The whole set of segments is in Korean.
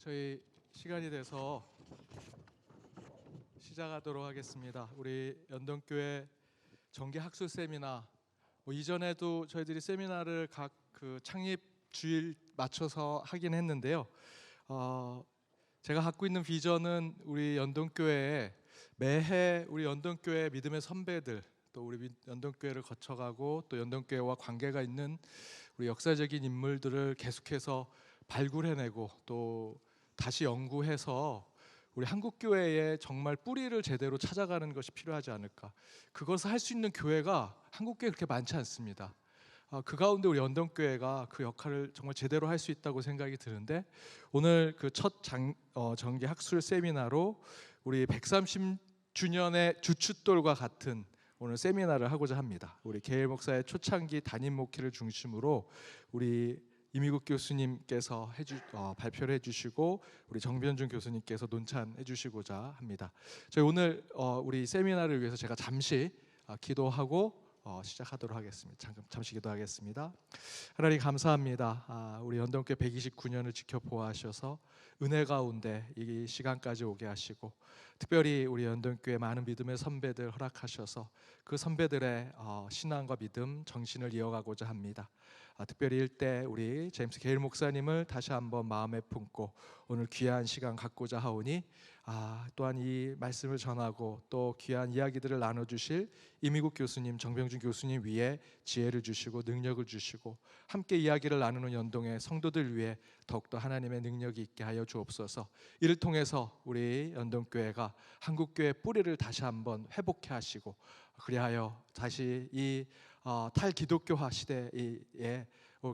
저희 시간이 돼서 시작하도록 하겠습니다. 우리 연동교회 정기 학술 세미나, 이전에도 저희들이 세미나를 각 그 창립 주일 맞춰서 하긴 했는데요. 제가 갖고 있는 비전은 우리 연동교회에 매해 우리 연동교회 믿음의 선배들, 또 우리 연동교회를 거쳐가고 또 연동교회와 관계가 있는 우리 역사적인 인물들을 계속해서 발굴해내고 또 다시 연구해서 우리 한국교회에 정말 뿌리를 제대로 찾아가는 것이 필요하지 않을까. 그것을 할 수 있는 교회가 한국교회에 그렇게 많지 않습니다. 그 가운데 우리 연동교회가 그 역할을 정말 제대로 할 수 있다고 생각이 드는데, 오늘 그 첫 정기 학술 세미나로 우리 130주년의 주춧돌과 같은 오늘 세미나를 하고자 합니다. 우리 게일 목사의 초창기 담임 목회를 중심으로 우리 이미국 교수님께서 발표를 해주시고 우리 정변준 교수님께서 논찬해 주시고자 합니다. 저희 오늘 우리 세미나를 위해서 제가 잠시 기도하고 시작하도록 하겠습니다. 잠시 기도하겠습니다. 하나님 감사합니다. 우리 연동교회 129년을 지켜보아하셔서 은혜 가운데 이 시간까지 오게 하시고, 특별히 우리 연동교회 많은 믿음의 선배들 허락하셔서 그 선배들의 신앙과 믿음, 정신을 이어가고자 합니다. 특별히 일대 우리 제임스 게일 목사님을 다시 한번 마음에 품고 오늘 귀한 시간 갖고자 하오니, 또한 이 말씀을 전하고 또 귀한 이야기들을 나눠주실 이미국 교수님, 정병준 교수님 위에 지혜를 주시고 능력을 주시고, 함께 이야기를 나누는 연동의 성도들 위해 더욱더 하나님의 능력이 있게 하여 주옵소서. 이를 통해서 우리 연동교회가 한국교회의 뿌리를 다시 한번 회복해 하시고, 그리하여 다시 이 탈기독교화 시대에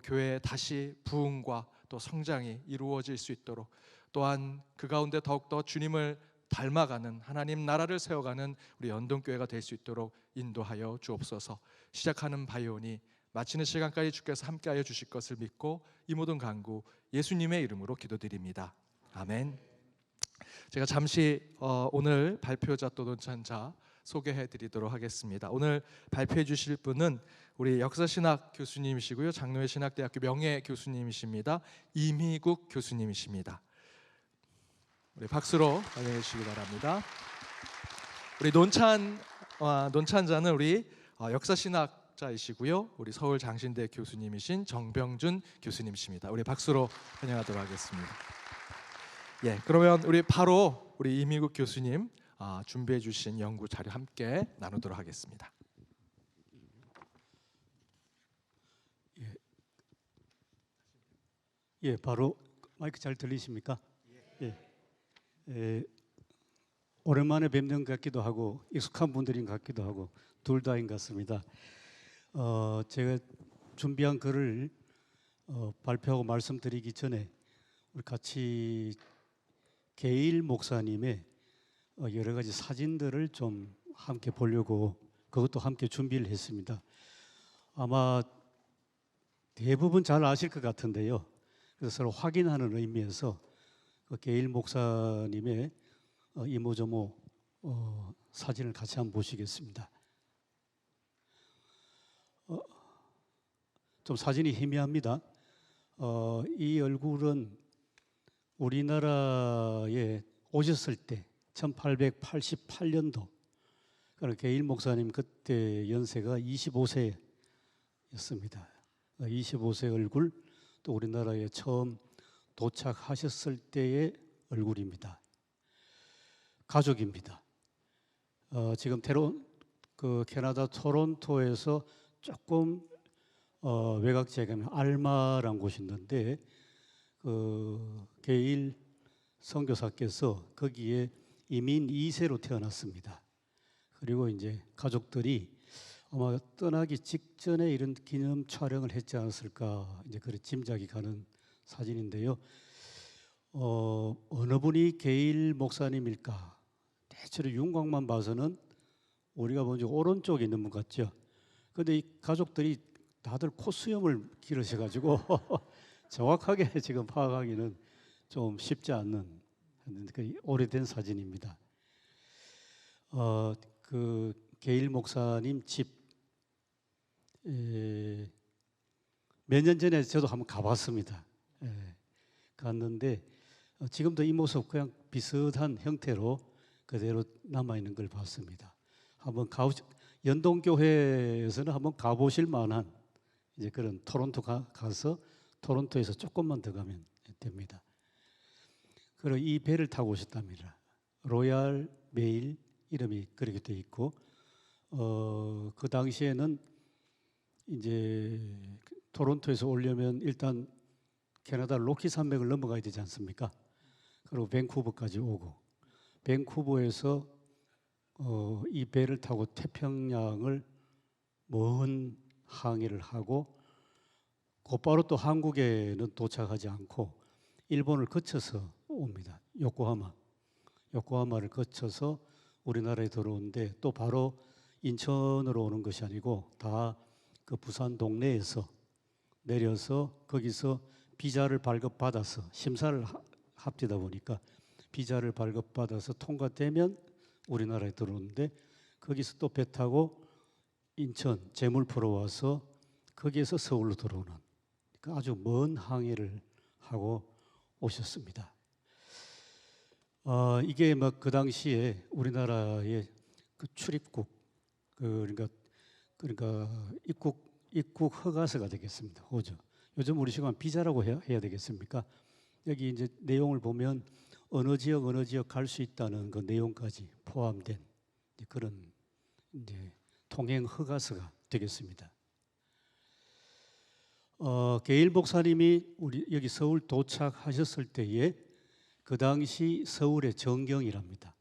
교회의 다시 부흥과 또 성장이 이루어질 수 있도록, 또한 그 가운데 더욱더 주님을 닮아가는 하나님 나라를 세워가는 우리 연동교회가 될 수 있도록 인도하여 주옵소서. 시작하는 바이오니 마치는 시간까지 주께서 함께하여 주실 것을 믿고 이 모든 간구 예수님의 이름으로 기도드립니다. 아멘. 제가 잠시 오늘 발표자 또 논찬자 소개해 드리도록 하겠습니다. 오늘 발표해 주실 분은 우리 역사신학 교수님이시고요, 장로회 신학대학교 명예 교수님이십니다. 이미국 교수님이십니다. 우리 박수로 환영해 주시기 바랍니다. 우리 논찬자는 우리 역사신학자이시고요, 우리 서울 장신대 교수님이신 정병준 교수님이십니다. 우리 박수로 환영하도록 하겠습니다. 예, 그러면 우리 바로 우리 이미국 교수님 준비해 주신 연구 자료 함께 나누도록 하겠습니다. 예, 바로 마이크 잘 들리십니까? 예. 오랜만에 뵙는 것 같기도 하고 익숙한 분들인 것 같기도 하고 둘 다인 것 같습니다. 제가 준비한 글을 발표하고 말씀드리기 전에 우리 같이 게일 목사님의 여러 가지 사진들을 좀 함께 보려고 그것도 함께 준비를 했습니다. 아마 대부분 잘 아실 것 같은데요. 그래서 서로 확인하는 의미에서 그 게일 목사님의 이모저모 사진을 같이 한번 보시겠습니다. 좀 사진이 희미합니다. 이 얼굴은 우리나라에 오셨을 때 1888년도, 그러니까 게일 목사님 그때 연세가 25세였습니다. 25세 얼굴, 또 우리나라에 처음 도착하셨을 때의 얼굴입니다. 가족입니다. 지금 캐나다 토론토에서 조금 외곽지에 가면 알마라는 곳이 있는데, 게일 선교사께서 거기에 이민 2세로 태어났습니다. 그리고 이제 가족들이 아마 떠나기 직전에 이런 기념 촬영을 했지 않았을까, 이제 그런 짐작이 가는 사진인데요. 어느 분이 게일 목사님일까? 대체로 윤곽만 봐서는 우리가 먼저 오른쪽에 있는 분 같죠. 그런데 이 가족들이 다들 콧수염을 기르셔가지고 정확하게 지금 파악하기는 좀 쉽지 않는 오래된 사진입니다. 그 게일 목사님 집 몇 년 전에 저도 한번 가봤습니다. 갔는데 지금도 이 모습 그냥 비슷한 형태로 그대로 남아 있는 걸 봤습니다. 한번 연동교회에서는 한번 가보실 만한 이제 그런 토론토 가서 토론토에서 조금만 더 가면 됩니다. 그리고 이 배를 타고 오셨답니다. 로얄 메일 이름이 그렇게 돼 있고 그 당시에는 이제 토론토에서 오려면 일단 캐나다 로키 산맥을 넘어가야 되지 않습니까? 그리고 밴쿠버까지 오고 밴쿠버에서 이 배를 타고 태평양을 먼 항해를 하고 곧바로 또 한국에는 도착하지 않고 일본을 거쳐서 옵니다. 요코하마를 거쳐서 우리나라에 들어오는데 또 바로 인천으로 오는 것이 아니고 다 그 부산 동네에서 내려서 거기서 비자를 발급받아서 심사를 합디다 보니까 비자를 발급받아서 통과되면 우리나라에 들어오는데 거기서 또 배 타고 인천 제물포로 와서 거기에서 서울로 들어오는 그러니까 아주 먼 항해를 하고 오셨습니다. 이게 막 그 당시에 우리나라의 그 출입국 그러니까 입국 허가서가 되겠습니다. 호죠. 요즘 우리 시간 비자라고 해야 되겠습니까? 여기 이제 내용을 보면 어느 지역 갈 수 있다는 그 내용까지 포함된 그런 이제 통행 허가서가 되겠습니다. 게일 목사님이 우리 여기 서울 도착하셨을 때에 그 당시 서울의 전경이랍니다.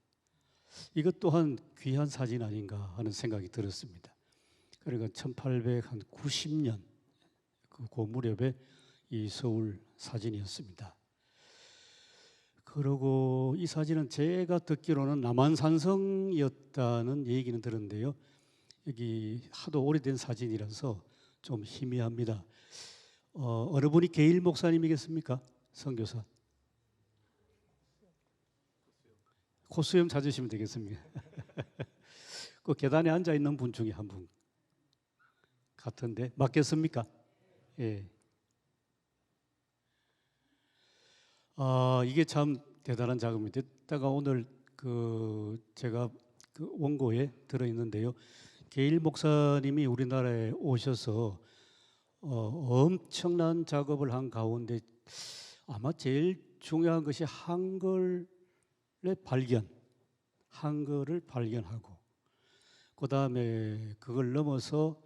이것 또한 귀한 사진 아닌가 하는 생각이 들었습니다. 그러니까 1890년 그 무렵에 이 서울 사진이었습니다. 그리고 이 사진은 제가 듣기로는 남한산성이었다는 얘기는 들었는데요. 여기 하도 오래된 사진이라서 좀 희미합니다. 어느 분이 게일 목사님이겠습니까? 선교사. 코수염 찾으시면 되겠습니다. 그 계단에 앉아 있는 분 중에 한 분 같은데 맞겠습니까? 예. 이게 참 대단한 작업입니다. 이따가 오늘 제가 그 원고에 들어 있는데요. 게일 목사님이 우리나라에 오셔서 엄청난 작업을 한 가운데 아마 제일 중요한 것이 한글을 발견하고 그 다음에 그걸 넘어서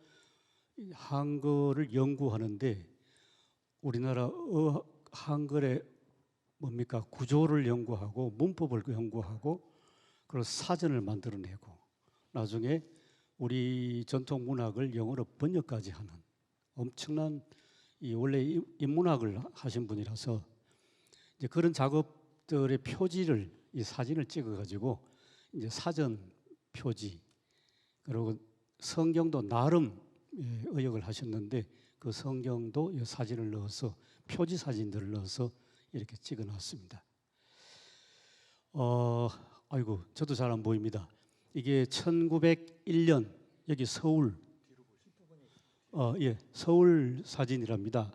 한글을 연구하는데 우리나라 한글의 뭡니까 구조를 연구하고 문법을 연구하고 그리고 사전을 만들어내고 나중에 우리 전통 문학을 영어로 번역까지 하는 엄청난 원래 인문학을 하신 분이라서 이제 그런 작업들의 표지를 이 사진을 찍어가지고 이제 사전 표지 그리고 성경도 나름 의역을 하셨는데 그 성경도 이 사진을 넣어서 표지 사진들을 넣어서 이렇게 찍어놨습니다. 아이고 저도 잘 안 보입니다. 이게 1901년 여기 서울 서울 사진이랍니다.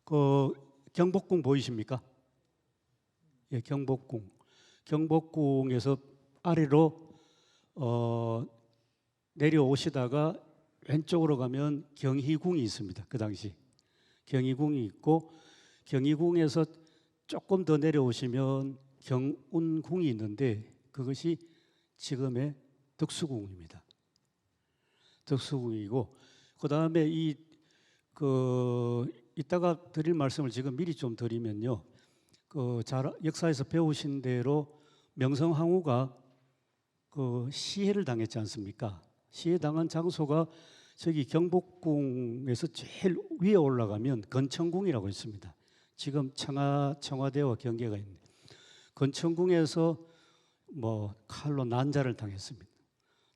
그 경복궁 보이십니까? 예, 경복궁에서 아래로 내려오시다가 왼쪽으로 가면 경희궁이 있습니다. 그 당시 경희궁이 있고 경희궁에서 조금 더 내려오시면 경운궁이 있는데 그것이 지금의 덕수궁입니다. 덕수궁이고 그 다음에 이따가 드릴 말씀을 지금 미리 좀 드리면요. 역사에서 배우신 대로 명성황후가 시해를 당했지 않습니까? 시해 당한 장소가 저기 경복궁에서 제일 위에 올라가면 건천궁이라고 있습니다. 지금 청와대와 경계가 있는 건천궁에서 칼로 난자를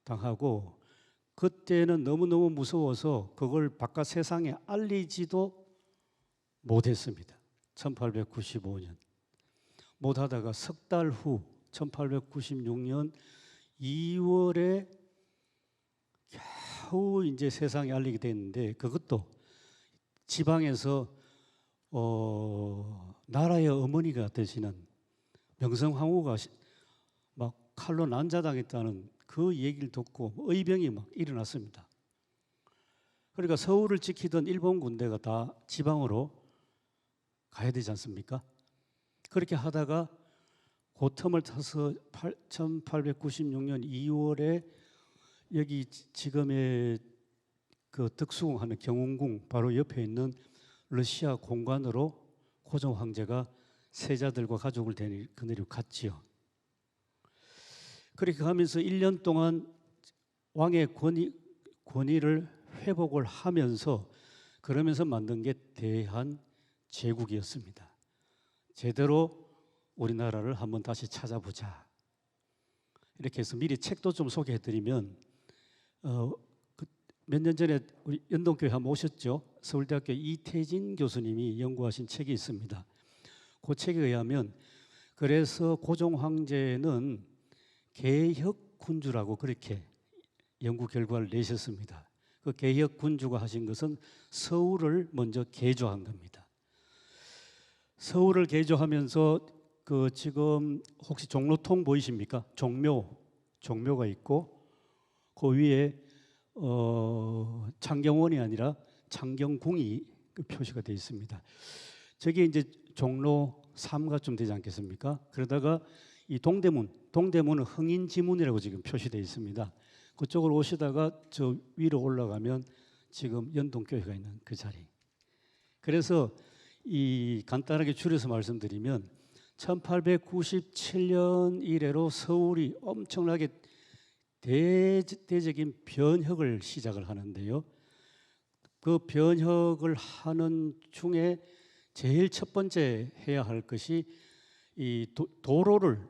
당하고 그때는 너무너무 무서워서 그걸 바깥 세상에 알리지도 못했습니다. 1895년 못하다가 석 달 후 1896년 2월에 겨우 이제 세상에 알리게 됐는데 그것도 지방에서 나라의 어머니가 되시는 명성황후가 막 칼로 난자당했다는 그 얘기를 듣고 의병이 막 일어났습니다. 그러니까 서울을 지키던 일본 군대가 다 지방으로 가야 되지 않습니까? 그렇게 하다가 그 틈을 타서 1896년 2월에 여기 지금의 그 덕수궁하는 경운궁 바로 옆에 있는 러시아 공관으로 고종 황제가 세자들과 가족을 거느리고 갔지요. 그렇게 가면서 1년 동안 왕의 권위를 회복을 하면서 그러면서 만든 게 대한제국이었습니다. 제대로 우리나라를 한번 다시 찾아보자. 이렇게 해서 미리 책도 좀 소개해드리면 몇 년 전에 우리 연동교회 한번 오셨죠? 서울대학교 이태진 교수님이 연구하신 책이 있습니다. 그 책에 의하면 그래서 고종 황제는 개혁군주라고 그렇게 연구 결과를 내셨습니다. 그 개혁군주가 하신 것은 서울을 먼저 개조한 겁니다. 서울을 개조하면서 그 지금 혹시 종로통 보이십니까? 종묘가 있고 그 위에 창경원이 아니라 창경궁이 그 표시가 되어 있습니다. 저게 이제 종로 3가쯤 되지 않겠습니까? 그러다가 이 동대문은 흥인지문이라고 지금 표시되어 있습니다. 그쪽으로 오시다가 저 위로 올라가면 지금 연동교회가 있는 그 자리. 그래서 이 간단하게 줄여서 말씀드리면 1897년 이래로 서울이 엄청나게 대대적인 변혁을 시작을 하는데요. 그 변혁을 하는 중에 제일 첫 번째 해야 할 것이 이 도로를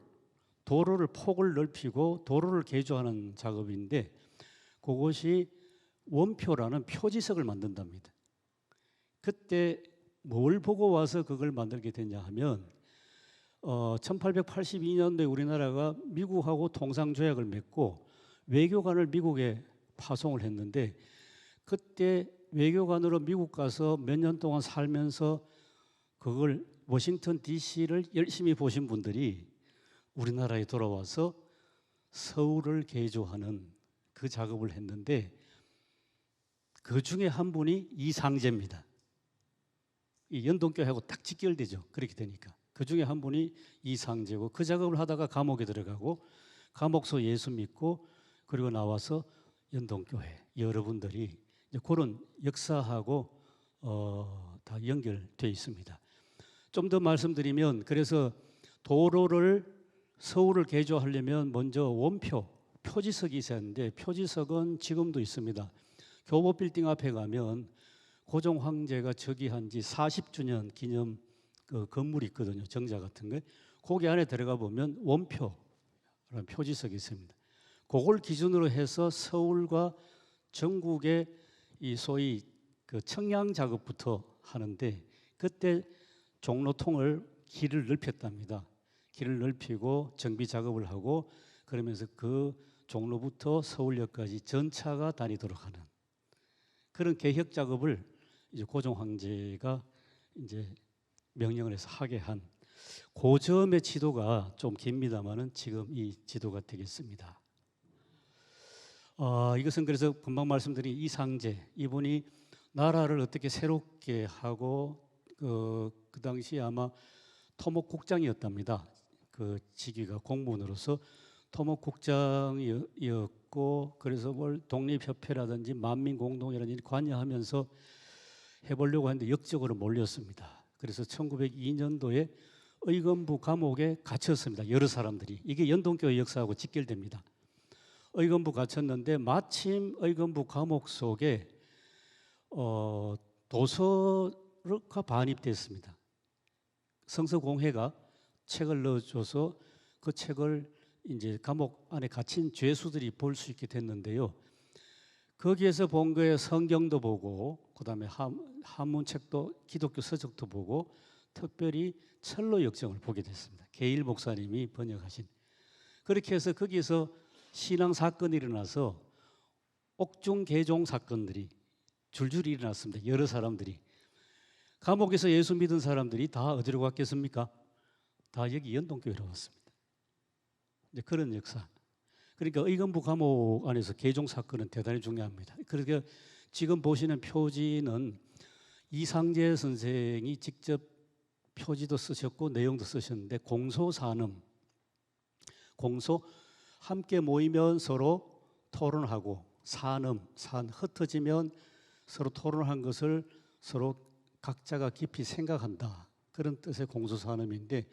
폭을 넓히고 도로를 개조하는 작업인데 그것이 원표라는 표지석을 만든답니다. 그때 뭘 보고 와서 그걸 만들게 됐냐 하면 1882년도에 우리나라가 미국하고 통상조약을 맺고 외교관을 미국에 파송을 했는데 그때 외교관으로 미국 가서 몇 년 동안 살면서 그걸 워싱턴 DC를 열심히 보신 분들이 우리나라에 돌아와서 서울을 개조하는 그 작업을 했는데 그 중에 한 분이 이상제입니다. 이 연동교회하고 딱 직결되죠. 그렇게 되니까. 그 중에 한 분이 이상제고 그 작업을 하다가 감옥에 들어가고 감옥서 예수 믿고 그리고 나와서 연동교회 여러분들이 이제 그런 역사하고 다 연결되어 있습니다. 좀 더 말씀드리면 그래서 도로를 서울을 개조하려면 먼저 원표 표지석이 있어야 하는데 표지석은 지금도 있습니다. 교보빌딩 앞에 가면 고종 황제가 즉위한 지 40주년 기념 그 건물이 있거든요. 정자 같은 거. 거기 안에 들어가 보면 원표라는 표지석이 있습니다. 그걸 기준으로 해서 서울과 전국의 이 소위 그 청량 작업부터 하는데 그때 종로통을 길을 넓혔답니다. 길을 넓히고 정비 작업을 하고 그러면서 그 종로부터 서울역까지 전차가 다니도록 하는 그런 개혁 작업을 이제 고종 황제가 이제 명령을 해서 하게 한 그 점의 지도가 좀 깁니다만은 지금 이 지도가 되겠습니다. 이것은 그래서 금방 말씀드린 이상제 이분이 나라를 어떻게 새롭게 하고 그 당시 아마 토목국장이었답니다. 그 직위가 공무원으로서 토목국장이었고 그래서 뭘 독립협회라든지 만민공동이라든지 관여하면서 해보려고 했는데 역적으로 몰렸습니다. 그래서 1902년도에 의금부 감옥에 갇혔습니다. 여러 사람들이. 이게 연동교회 역사하고 직결됩니다. 의금부 갇혔는데 마침 의금부 감옥 속에 도서가 반입됐습니다. 성서공회가 책을 넣어줘서 그 책을 이제 감옥 안에 갇힌 죄수들이 볼 수 있게 됐는데요. 거기에서 본 거에 성경도 보고 그다음에 한문책도 기독교 서적도 보고 특별히 철로 역정을 보게 됐습니다. 계일 목사님이 번역하신. 그렇게 해서 거기서 신앙 사건이 일어나서 옥중 개종 사건들이 줄줄이 일어났습니다. 여러 사람들이. 감옥에서 예수 믿은 사람들이 다 어디로 갔겠습니까? 다 여기 연동교회로 왔습니다. 이제 그런 역사. 그러니까 의금부 감옥 안에서 개종 사건은 대단히 중요합니다. 그러니까 지금 보시는 표지는 이상재 선생이 직접 표지도 쓰셨고 내용도 쓰셨는데 공소산음, 공소 함께 모이면 서로 토론하고 산음, 산 흩어지면 서로 토론한 것을 서로 각자가 깊이 생각한다. 그런 뜻의 공소산음인데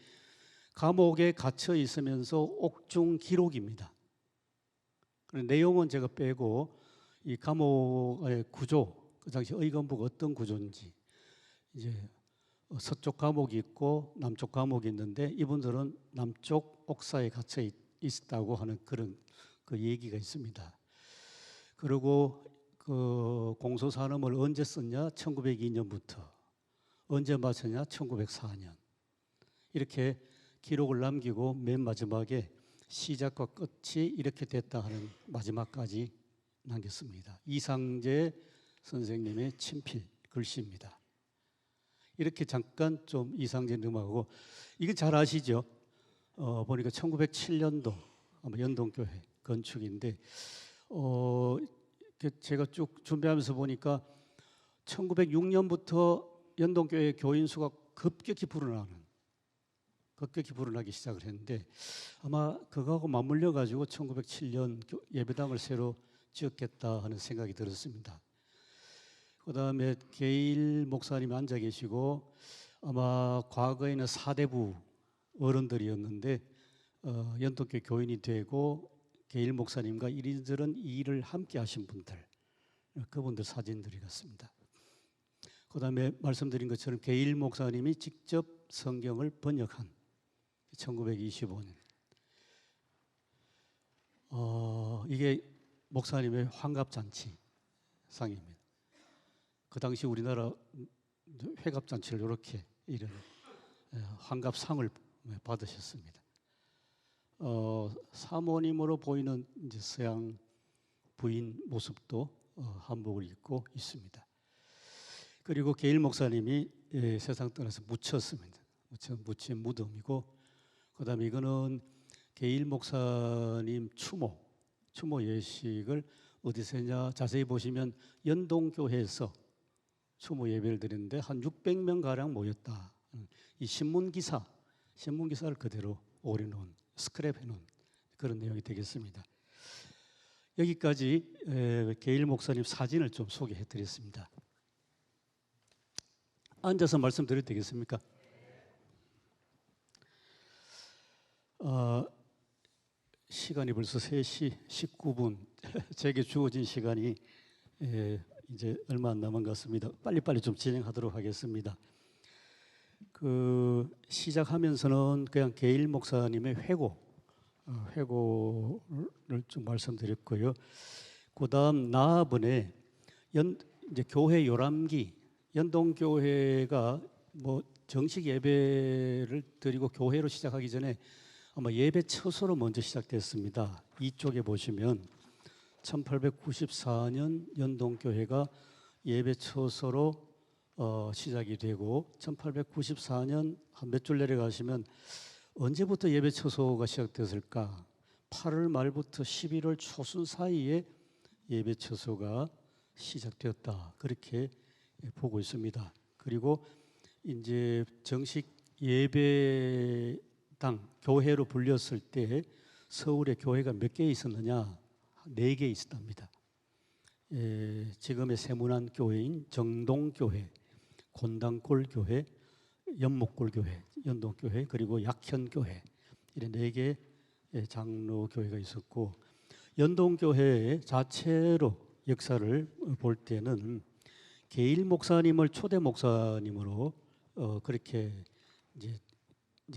감옥에 갇혀 있으면서 옥중 기록입니다. 내용은 제가 빼고 이 감옥의 구조, 그 당시 의검부가 어떤 구조인지, 이제 서쪽 감옥이 있고 남쪽 감옥이 있는데 이분들은 남쪽 옥사에 갇혀 있었다고 하는 그런 그 얘기가 있습니다. 그리고 그 공소산음을 언제 썼냐? 1902년부터. 언제 마쳤냐? 1904년. 이렇게 기록을 남기고 맨 마지막에 시작과 끝이 이렇게 됐다 하는 마지막까지 남겼습니다. 이상재 선생님의 친필 글씨입니다. 이렇게 잠깐 좀 이상재 음악하고 이건 잘 아시죠? 보니까 1907년도 아마 연동교회 건축인데 제가 쭉 준비하면서 보니까 1906년부터 연동교회 교인 수가 급격히 불어나기 시작을 했는데 아마 그거하고 맞물려 가지고 1907년 예배당을 새로 지었겠다 하는 생각이 들었습니다. 그다음에 게일 목사님이 앉아 계시고 아마 과거에는 사대부 어른들이었는데 연동교회 교인이 되고 게일 목사님과 이리저런 일을 함께 하신 분들, 그분들 사진들이 같습니다. 그다음에 말씀드린 것처럼 게일 목사님이 직접 성경을 번역한 1925년 이게 목사님의 환갑잔치 상입니다. 그 당시 우리나라 회갑잔치를 이렇게 이런 환갑상을 받으셨습니다. 사모님으로 보이는 이제 서양 부인 모습도 한복을 입고 있습니다. 그리고 게일 목사님이 세상 떠나서 묻혔습니다. 묻힌 무덤이고, 그다음에 이거는 게일 목사님 추모 예식을 어디서 했냐 자세히 보시면 연동교회에서 추모 예배를 드렸는데 한 600명 가량 모였다. 이 신문기사를 그대로 오려놓은 스크랩해놓은 그런 내용이 되겠습니다. 여기까지 게일 목사님 사진을 좀 소개해드렸습니다. 앉아서 말씀드려도 되겠습니까? 시간이 벌써 3시 19분. 제게 주어진 시간이 이제 얼마 안 남은 것 같습니다. 빨리빨리 좀 진행하도록 하겠습니다. 시작하면서는 그냥 게일 목사님의 회고를 좀 말씀드렸고요. 그다음 나아번에 이제 교회 요람기, 연동교회가 뭐 정식 예배를 드리고 교회로 시작하기 전에 아마 예배 처소로 먼저 시작됐습니다. 이쪽에 보시면 1894년 연동교회가 예배 처소로 시작이 되고 1894년 한 몇 줄 내려가시면 언제부터 예배 처소가 시작됐을까? 8월 말부터 11월 초순 사이에 예배 처소가 시작되었다. 그렇게 보고 있습니다. 그리고 이제 정식 예배당 교회로 불렸을 때 서울에 교회가 몇 개 있었느냐? 4개 있었답니다. 지금의 세문안 교회인 정동교회, 곤당골교회, 연목골교회, 연동교회, 그리고 약현교회 이런 4개 장로교회가 있었고, 연동교회 자체로 역사를 볼 때는 게일 목사님을 초대 목사님으로 그렇게 이제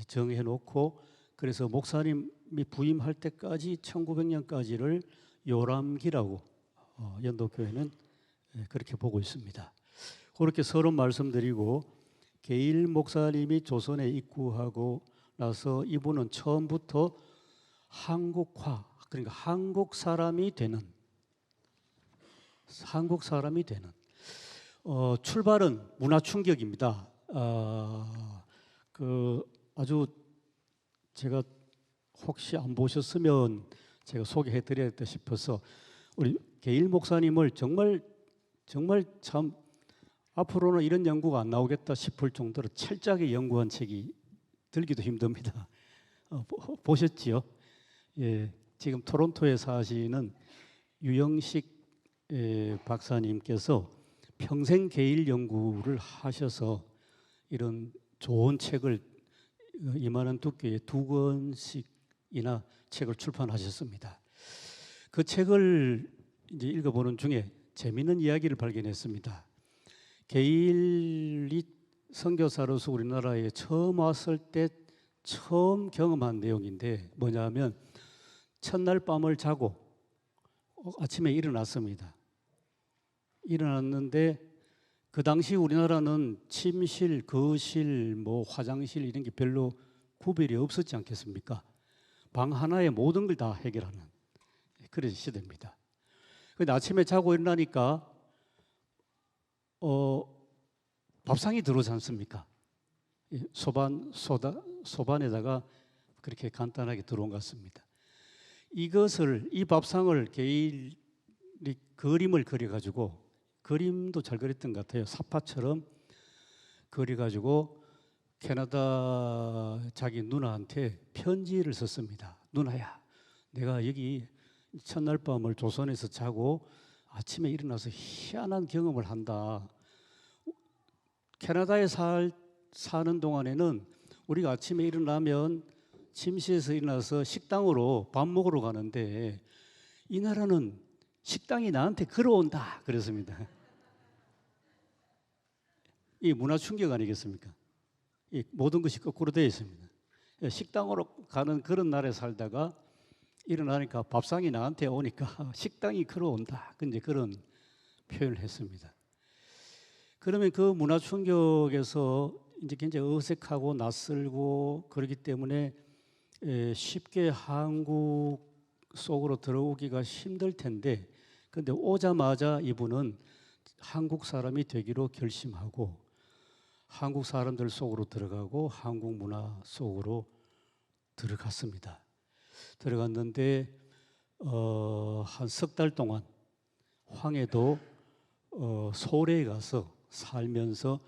정해놓고, 그래서 목사님이 부임할 때까지 1900년까지를 요람기라고 연동교회는 그렇게 보고 있습니다. 그렇게 서론 말씀드리고, 게일 목사님이 조선에 입구하고 나서 이분은 처음부터 한국화, 그러니까 한국 사람이 되는 출발은 문화 충격입니다. 아주 제가 혹시 안 보셨으면 제가 소개해드려야겠다 싶어서 우리 게일 목사님을 정말 참 앞으로는 이런 연구가 안 나오겠다 싶을 정도로 철저하게 연구한 책이 들기도 힘듭니다. 보셨지요? 예, 지금 토론토에 사시는 유영식 박사님께서 평생 게일 연구를 하셔서 이런 좋은 책을 이만한 두께의 2권씩이나 책을 출판하셨습니다. 그 책을 이제 읽어보는 중에 재미있는 이야기를 발견했습니다. 게일이 선교사로서 우리나라에 처음 왔을 때 처음 경험한 내용인데 뭐냐면 첫날 밤을 자고 아침에 일어났습니다. 일어났는데 그 당시 우리나라는 침실, 거실, 뭐 화장실 이런 게 별로 구별이 없었지 않겠습니까? 방 하나에 모든 걸 다 해결하는 그런 시대입니다. 근데 아침에 자고 일어나니까 밥상이 들어오지 않습니까? 소반에다가 그렇게 간단하게 들어온 것 같습니다. 이 밥상을 게일이 그림을 그려가지고 그림도 잘 그렸던 것 같아요. 사파처럼 그려가지고 캐나다 자기 누나한테 편지를 썼습니다. 누나야, 내가 여기 첫날 밤을 조선에서 자고 아침에 일어나서 희한한 경험을 한다. 캐나다에 사는 동안에는 우리가 아침에 일어나면 침실에서 일어나서 식당으로 밥 먹으러 가는데 이 나라는 식당이 나한테 걸어온다 그랬습니다. 이 문화 충격 아니겠습니까? 이 모든 것이 거꾸로 되어 있습니다. 식당으로 가는 그런 날에 살다가 일어나니까 밥상이 나한테 오니까 식당이 걸어온다. 이제 그런 표현을 했습니다. 그러면 그 문화 충격에서 이제 굉장히 어색하고 낯설고 그렇기 때문에 쉽게 한국 속으로 들어오기가 힘들 텐데, 근데 오자마자 이분은 한국 사람이 되기로 결심하고 한국 사람들 속으로 들어가고 한국 문화 속으로 들어갔습니다. 들어갔는데 한 석 달 동안 황해도 소래에 가서 살면서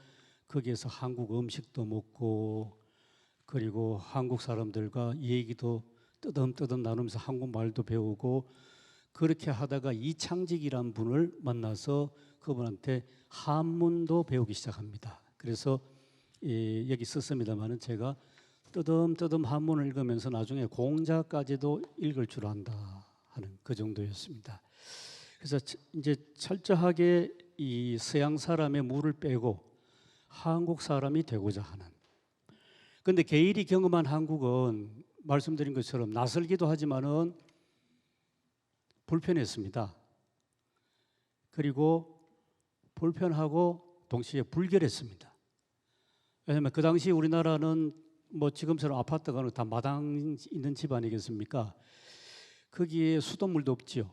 거기에서 한국 음식도 먹고 그리고 한국 사람들과 얘기도 뜨듬뜨듬 나누면서 한국말도 배우고 그렇게 하다가 이창직이라는 분을 만나서 그분한테 한문도 배우기 시작합니다. 그래서 여기 썼습니다마는 제가 뜨듬뜨듬 한문을 읽으면서 나중에 공자까지도 읽을 줄 안다 하는 그 정도였습니다. 그래서 이제 철저하게 이 서양 사람의 물을 빼고 한국 사람이 되고자 하는. 그런데 게일이 경험한 한국은 말씀드린 것처럼 낯설기도 하지만은 불편했습니다. 그리고 불편하고 동시에 불결했습니다. 왜냐하면 그 당시 우리나라는 뭐 지금처럼 아파트가 다 마당 있는 집 아니겠습니까? 거기에 수돗물도 없지요.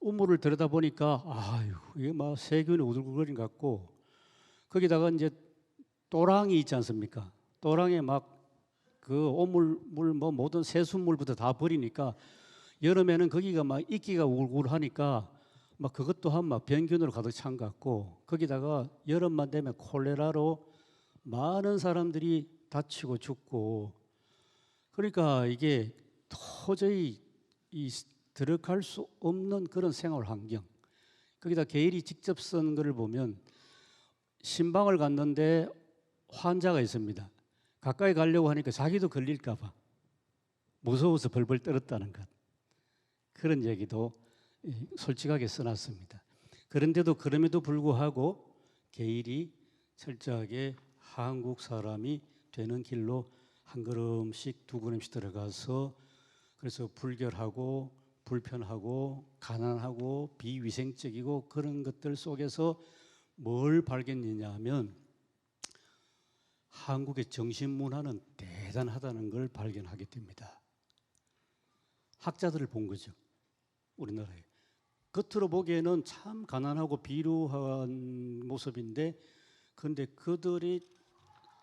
우물을 들여다보니까 아유 이게 막 세균이 우글우글거린 것 같고 거기다가 이제 또랑이 있지 않습니까? 또랑에 막 그 오물물 뭐 모든 세수물부터 다 버리니까 여름에는 거기가 막 이끼가 우글우글하니까 막 그것 또한 막 병균으로 가득 찬 것 같고 거기다가 여름만 되면 콜레라로 많은 사람들이 다치고 죽고 그러니까 이게 도저히 들어갈 수 없는 그런 생활 환경. 거기다 게일이 직접 쓴 것을 보면 신방을 갔는데 환자가 있습니다. 가까이 가려고 하니까 자기도 걸릴까 봐 무서워서 벌벌 떨었다는 것. 그런 얘기도 솔직하게 써놨습니다. 그럼에도 불구하고 게일이 철저하게 한국 사람이 되는 길로 한 걸음씩 두 걸음씩 들어가서 그래서 불결하고 불편하고 가난하고 비위생적이고 그런 것들 속에서 뭘 발견했냐 하면 한국의 정신문화는 대단하다는 걸 발견하게 됩니다. 학자들을 본 거죠. 우리나라에. 겉으로 보기에는 참 가난하고 비루한 모습인데, 그런데 그들이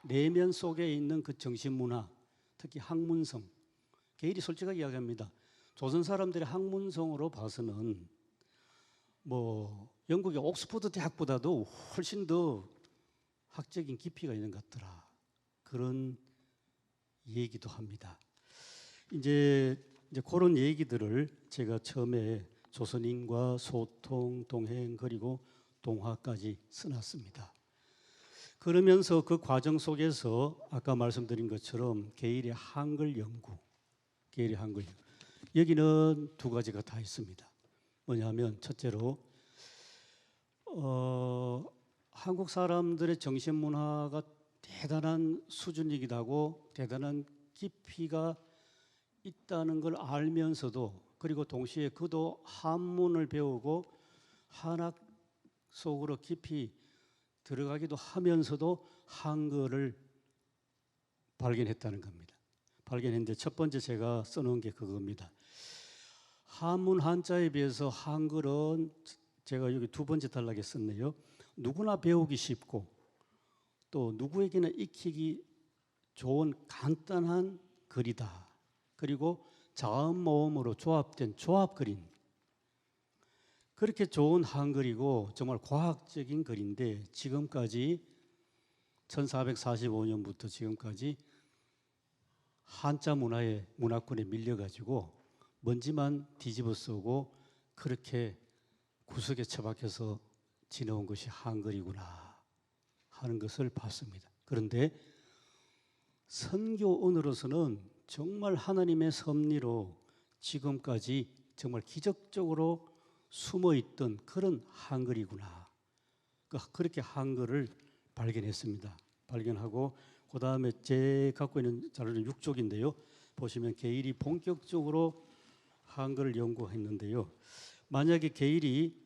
내면 속에 있는 그 정신문화, 특히 학문성, 게일이 솔직하게 이야기합니다. 조선 사람들의 학문성으로 봐서는 뭐 영국의 옥스퍼드 대학보다도 훨씬 더 학적인 깊이가 있는 것 같더라. 그런 얘기도 합니다. 이제 그런 얘기들을 제가 처음에 조선인과 소통, 동행, 그리고 동화까지 써놨습니다. 그러면서 그 과정 속에서 아까 말씀드린 것처럼 게일의 한글 연구, 게일의 한글 연구. 여기는 두 가지가 다 있습니다. 뭐냐면 첫째로 한국 사람들의 정신 문화가 대단한 수준이기도 하고 대단한 깊이가 있다는 걸 알면서도, 그리고 동시에 그도 한문을 배우고 한학 속으로 깊이 들어가기도 하면서도 한글을 발견했다는 겁니다. 발견했는데 첫 번째 제가 써놓은 게 그겁니다. 한문 한자에 비해서 한글은 제가 여기 두 번째 단락에 썼네요. 누구나 배우기 쉽고 또 누구에게나 익히기 좋은 간단한 글이다. 그리고 자음 모음으로 조합된 조합글인, 그렇게 좋은 한글이고 정말 과학적인 글인데, 지금까지 1445년부터 지금까지 한자 문화의 문화권에 밀려가지고 먼지만 뒤집어 쓰고 그렇게 구석에 처박혀서 지내온 것이 한글이구나 하는 것을 봤습니다. 그런데 선교원으로서는 정말 하나님의 섭리로 지금까지 정말 기적적으로 숨어있던 그런 한글이구나. 그렇게 한글을 발견했습니다. 발견하고 그 다음에 제 갖고 있는 자료는 6쪽인데요. 보시면 게일이 본격적으로 한글을 연구했는데요. 만약에 게일이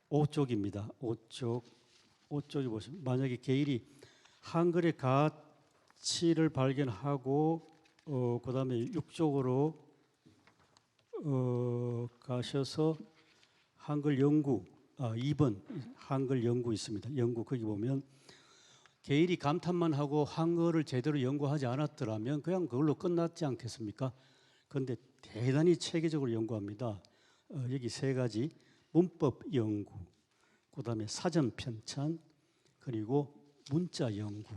5쪽입니다. 5쪽이 보시면 만약에 게일이 한글의 가치를 발견하고 그 다음에 6쪽으로 가셔서 한글 연구 2번 한글 연구 있습니다. 연구 거기 보면 게일이 감탄만 하고 한글을 제대로 연구하지 않았더라면 그냥 그걸로 끝났지 않겠습니까? 그런데 대단히 체계적으로 연구합니다. 여기 세 가지 문법 연구, 그 다음에 사전 편찬, 그리고 문자 연구.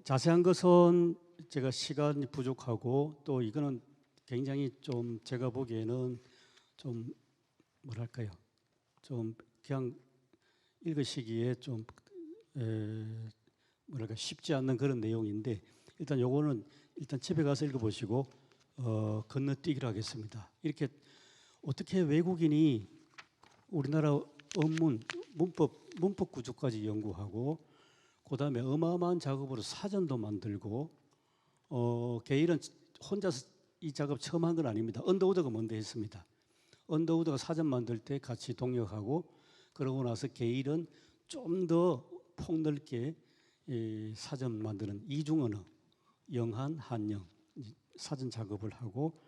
자세한 것은 제가 시간이 부족하고 또 이거는 굉장히 좀 제가 보기에는 좀 뭐랄까요, 좀 그냥 읽으시기에 좀 뭐랄까 쉽지 않는 그런 내용인데, 일단 요거는 일단 집에 가서 읽어보시고 건너뛰기로 하겠습니다. 이렇게 어떻게 외국인이 우리나라 언문, 문법 구조까지 연구하고 그 다음에 어마어마한 작업으로 사전도 만들고 게일은 혼자서 이 작업 처음 한 건 아닙니다. 언더우드가 먼저 했습니다. 언더우드가 사전 만들 때 같이 동역하고, 그러고 나서 게일은 좀 더 폭넓게 사전 만드는 이중언어, 영한, 한영 사전 작업을 하고,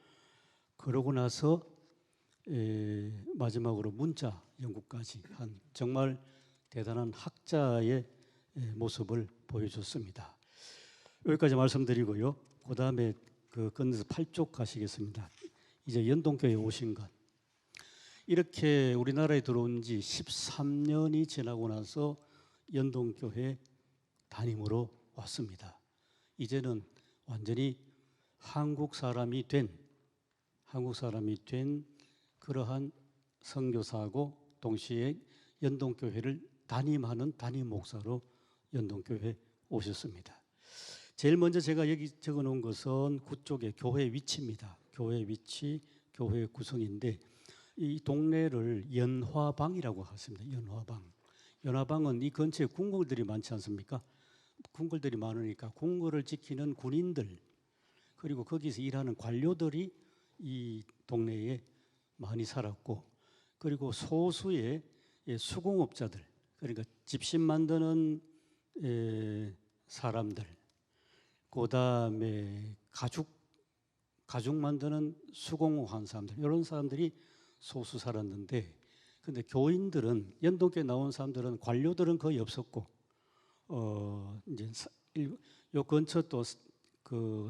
그러고 나서 마지막으로 문자 연구까지 한 정말 대단한 학자의 모습을 보여줬습니다. 여기까지 말씀드리고요. 그 다음에 건너서 8쪽 가시겠습니다. 이제 연동교회 오신 것. 이렇게 우리나라에 들어온 지 13년이 지나고 나서 연동교회 담임으로 왔습니다. 이제는 완전히 한국 사람이 된 그러한 선교사고, 동시에 연동교회를 담임하는 담임 목사로 연동교회 오셨습니다. 제일 먼저 제가 여기 적어놓은 것은 그쪽에 교회 위치입니다. 교회 위치, 교회 구성인데, 이 동네를 연화방이라고 하십니다. 연화방은 이 근처에 궁궐들이 많지 않습니까? 궁궐들이 많으니까 궁궐을 지키는 군인들, 그리고 거기서 일하는 관료들이 이 동네에 많이 살았고, 그리고 소수의 수공업자들, 그러니까 집신 만드는 사람들, 그 다음에 가죽 가죽 만드는 수공업한 사람들 이런 사람들이 소수 살았는데 근데 교인들은 연동교회 나온 사람들은 관료들은 거의 없었고 이제 요 근처 또 그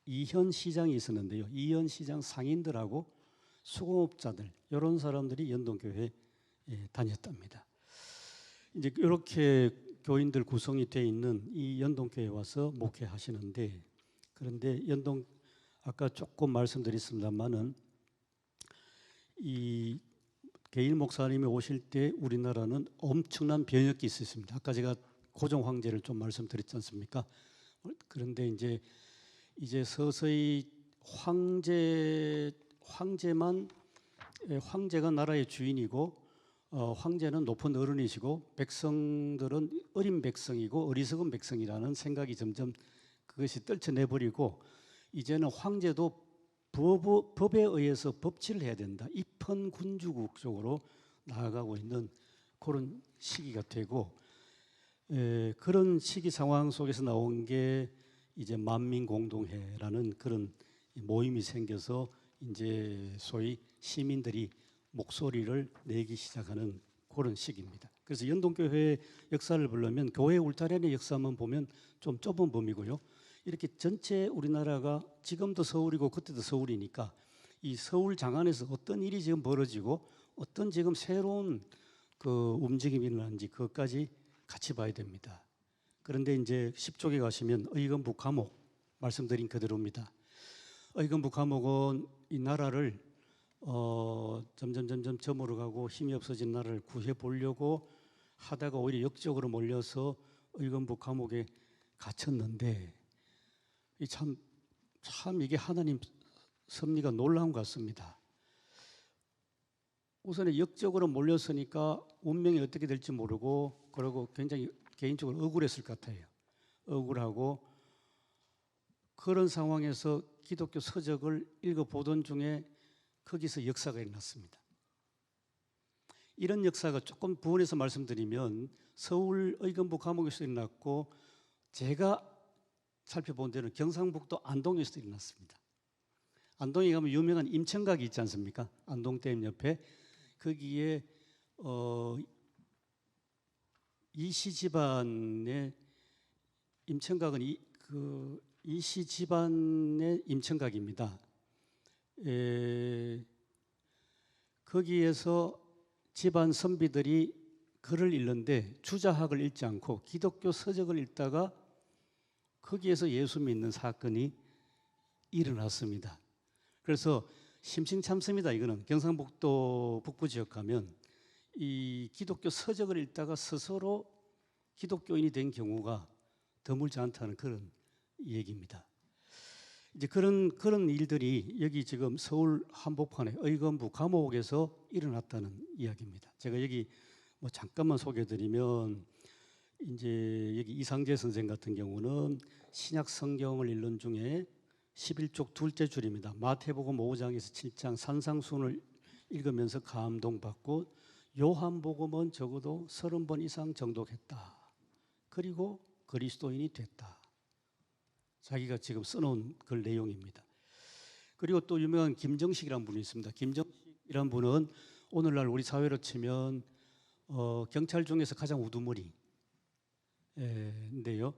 이현 시장이 있었는데요. 이현 시장 상인들하고 수공업자들 이런 사람들이 연동교회에 다녔답니다. 이제 이렇게 교인들 구성이 되어 있는 이 연동교회에 와서 목회하시는데 그런데 아까 조금 말씀드렸습니다만은 이 개일 목사님이 오실 때 우리나라는 엄청난 변혁이 있었습니다. 아까 제가 고종 황제를 좀 말씀드렸지 않습니까? 그런데 이제 서서히 황제가 나라의 주인이고 황제는 높은 어른이시고 백성들은 어린 백성이고 어리석은 백성이라는 생각이 점점 그것이 떨쳐내버리고 이제는 황제도 법에 의해서 법치를 해야 된다. 입헌군주국 쪽으로 나아가고 있는 그런 시기가 되고 그런 시기 상황 속에서 나온 게 이제 만민공동회라는 그런 모임이 생겨서 이제 소위 시민들이 목소리를 내기 시작하는 그런 시기입니다. 그래서 연동교회의 역사를 보려면 교회 울타리의 역사만 보면 좀 좁은 범위고요. 이렇게 전체 우리나라가 지금도 서울이고 그때도 서울이니까 이 서울 장안에서 어떤 일이 지금 벌어지고 어떤 지금 새로운 그 움직임이 일어나는지 그것까지 같이 봐야 됩니다. 그런데 이제 10쪽에 가시면 의건부 감옥 말씀드린 그대로입니다. 의건부 감옥은 이 나라를 점점 저물어가고 힘이 없어진 나라를 구해 보려고 하다가 오히려 역적으로 몰려서 의건부 감옥에 갇혔는데 참 이게 하나님 섭리가 놀라운 것 같습니다. 우선에 역적으로 몰렸으니까 운명이 어떻게 될지 모르고 그리고 굉장히 개인적으로 억울했을 것 같아요. 억울하고 그런 상황에서 기독교 서적을 읽어보던 중에 거기서 역사가 일어났습니다. 이런 역사가 조금 부언해서 말씀드리면 서울 의건부 감옥에서 일어났고 제가 살펴본 데는 경상북도 안동에서 일어났습니다. 안동에 가면 유명한 임천각이 있지 않습니까? 안동댐 옆에 거기에 이씨 집안의 임천각은 이씨 집안의 임천각입니다. 거기에서 집안 선비들이 글을 읽는데 주자학을 읽지 않고 기독교 서적을 읽다가 거기에서 예수 믿는 사건이 일어났습니다. 그래서 심심참습니다. 이거는 경상북도 북부 지역 가면 이 기독교 서적을 읽다가 스스로 기독교인이 된 경우가 드물지 않다는 그런 얘기입니다. 이제 그런 일들이 여기 지금 서울 한복판의 의건부 감옥에서 일어났다는 이야기입니다. 제가 여기 뭐 잠깐만 소개해드리면 이제 여기 이상재 선생 같은 경우는 신약 성경을 읽는 중에 11쪽 둘째 줄입니다. 마태복음 5장에서 7장 산상순을 읽으면서 감동받고 요한복음은 적어도 30번 이상 정독했다. 그리고 그리스도인이 됐다. 자기가 지금 써놓은 글 내용입니다. 그리고 또 유명한 김정식이라는 분이 있습니다. 김정식이라는 분은 오늘날 우리 사회로 치면 경찰 중에서 가장 우두머리 인데요.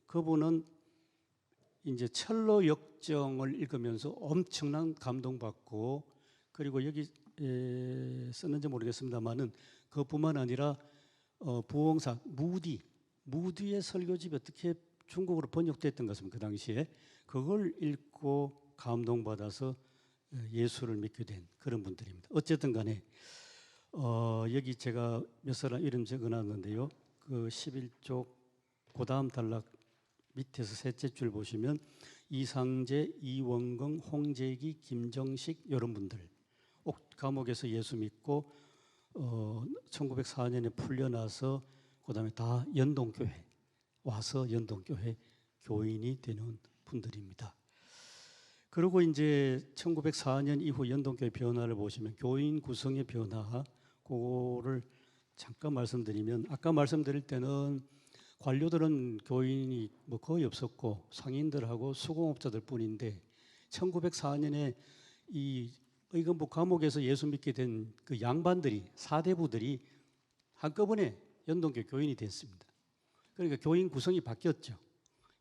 그분은 이제 철로 역정을 읽으면서 엄청난 감동받고 그리고 여기 썼는지 모르겠습니다만은 그뿐만 아니라 부흥사 무디의 설교집이 어떻게 중국어로 번역됐던 것 같습니다. 그 당시에 그걸 읽고 감동받아서 예수를 믿게 된 그런 분들입니다. 어쨌든 간에 여기 제가 몇 사람 이름 적어놨는데요. 그 11쪽 그 다음 단락 밑에서 셋째 줄 보시면 이상재, 이원경, 홍재기, 김정식 이런 분들 감옥에서 예수 믿고 1904년에 풀려나서 그 다음에 다 연동교회 와서 연동교회 교인이 되는 분들입니다. 그리고 이제 1904년 이후 연동교회 변화를 보시면 교인 구성의 변화 그거를 잠깐 말씀드리면 아까 말씀드릴 때는 관료들은 교인이 뭐 거의 없었고 상인들하고 수공업자들 뿐인데 1904년에 이 의금부 감옥에서 예수 믿게 된 그 양반들이 사대부들이 한꺼번에 연동교 교인이 됐습니다. 그러니까 교인 구성이 바뀌었죠.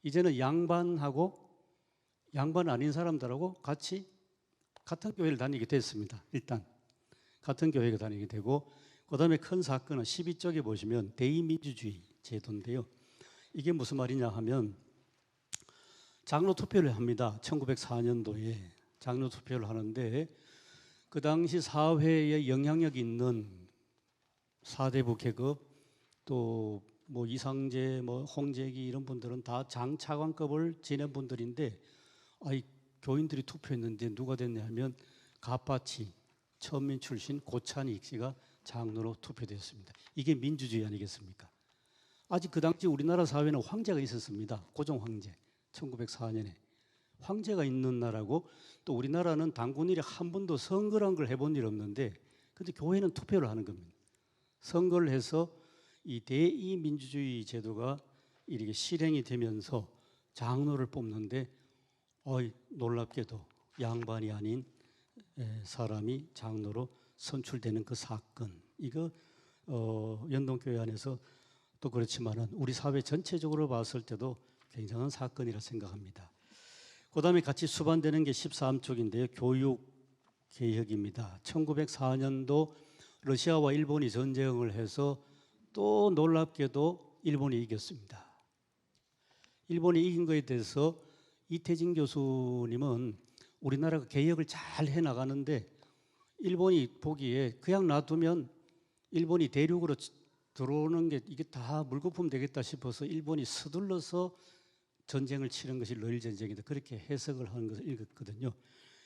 이제는 양반하고 양반 아닌 사람들하고 같이 같은 교회를 다니게 됐습니다. 일단 같은 교회가 다니게 되고 그다음에 큰 사건은 12쪽에 보시면 대의민주주의 제도인데요. 이게 무슨 말이냐 하면 장로 투표를 합니다. 1904년도에 장로 투표를 하는데 그 당시 사회에 영향력 있는 사대부 계급 또 뭐 이상재, 뭐 홍재기 이런 분들은 다 장차관급을 지낸 분들인데 아이 교인들이 투표했는데 누가 됐냐 하면 가파치 천민 출신 고찬익 씨가 장로로 투표되었습니다. 이게 민주주의 아니겠습니까? 아직 그 당시 우리나라 사회는 황제가 있었습니다. 고종 황제 1904년에 황제가 있는 나라고 또 우리나라는 당군 일에 한 번도 선거란 걸 해본 일 없는데 근데 교회는 투표를 하는 겁니다. 선거를 해서 이 대의민주주의 제도가 이렇게 실행이 되면서 장로를 뽑는데 놀랍게도 양반이 아닌 사람이 장로로 선출되는 그 사건 이거 연동교회 안에서 또 그렇지만은 우리 사회 전체적으로 봤을 때도 굉장한 사건이라 생각합니다. 그다음에 같이 수반되는 게 13쪽인데요. 교육개혁입니다. 1904년도 러시아와 일본이 전쟁을 해서 또 놀랍게도 일본이 이겼습니다. 일본이 이긴 거에 대해서 이태진 교수님은 우리나라가 개혁을 잘 해나가는데 일본이 보기에 그냥 놔두면 일본이 대륙으로 들어오는 게 이게 다 물거품 되겠다 싶어서 일본이 서둘러서 전쟁을 치른 것이 러일 전쟁이다. 그렇게 해석을 하는 것을 읽었거든요.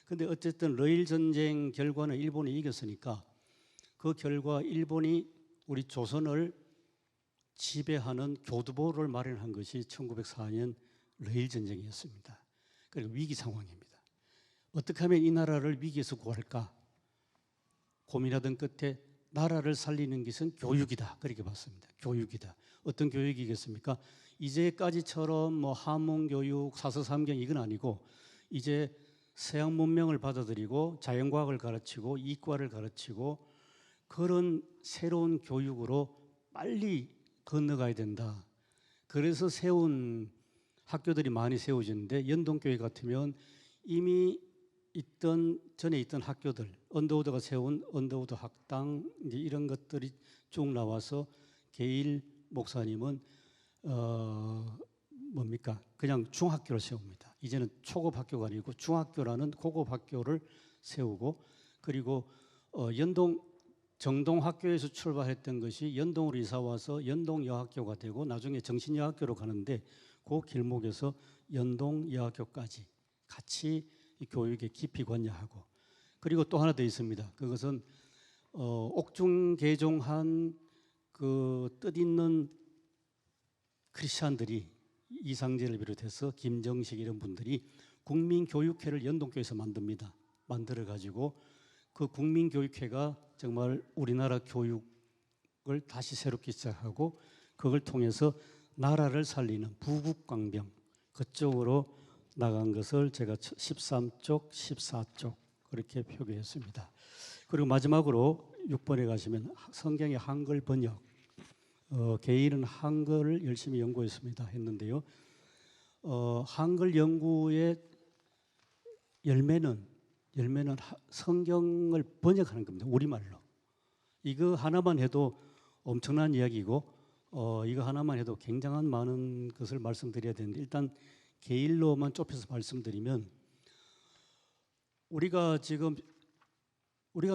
그런데 어쨌든 러일 전쟁 결과는 일본이 이겼으니까 그 결과 일본이 우리 조선을 지배하는 교두보를 마련한 것이 1904년 러일 전쟁이었습니다. 그리고 위기 상황입니다. 어떻게 하면 이 나라를 위기에서 구할까 고민하던 끝에 나라를 살리는 것은 교육이다. 그렇게 봤습니다. 교육이다. 어떤 교육이겠습니까? 이제까지처럼 뭐 한문교육, 사서삼경 이건 아니고 이제 서양 문명을 받아들이고 자연과학을 가르치고 이과를 가르치고 그런 새로운 교육으로 빨리 건너가야 된다. 그래서 세운 학교들이 많이 세워지는데 연동교회 같으면 이미 전에 있던 학교들, 언더우드가 세운 언더우드 학당 이제 이런 것들이 쭉 나와서 게일 목사님은 그냥 중학교를 세웁니다. 이제는 초급 학교가 아니고 중학교라는 고급 학교를 세우고 그리고 정동학교에서 출발했던 것이 연동으로 이사 와서 연동여학교가 되고 나중에 정신여학교로 가는데 그 길목에서 연동여학교까지 같이 이 교육에 깊이 관여하고 그리고 또 하나 더 있습니다. 그것은 옥중 개종한 그 뜻있는 크리스찬들이 이상재를 비롯해서 김정식 이런 분들이 국민교육회를 연동교회에서 만듭니다. 만들어 가지고 그 국민교육회가 정말 우리나라 교육을 다시 새롭게 시작하고 그걸 통해서 나라를 살리는 부국강병 그쪽으로 나간 것을 제가 13쪽, 14쪽 그렇게 표기했습니다. 그리고 마지막으로 6번에 가시면 성경의 한글 번역 개인은 한글을 열심히 연구했습니다 했는데요. 한글 연구의 열매는 성경을 번역하는 겁니다. 우리말로. 이거 하나만 해도 엄청난 이야기고 이거 하나만 해도 굉장한 많은 것을 말씀드려야 되는데 일단 개일로만 좁혀서 말씀드리면 우리가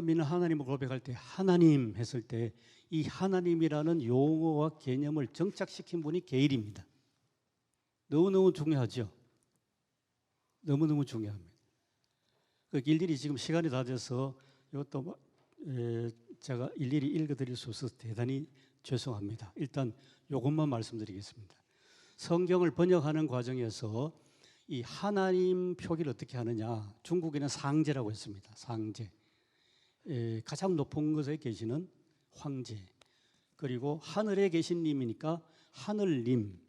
믿는 하나님을 고백할 때 하나님 했을 때 이 하나님이라는 용어와 개념을 정착시킨 분이 게일입니다. 너무너무 중요하죠. 너무너무 중요합니다. 일일이 지금 시간이 다 돼서 이것도 제가 일일이 읽어드릴 수 없어서 대단히 죄송합니다. 일단 이것만 말씀드리겠습니다. 성경을 번역하는 과정에서 이 하나님 표기를 어떻게 하느냐 중국에는 상제라고 했습니다. 상제. 가장 높은 곳에 계시는 황제 그리고 하늘에 계신 님이니까 하늘님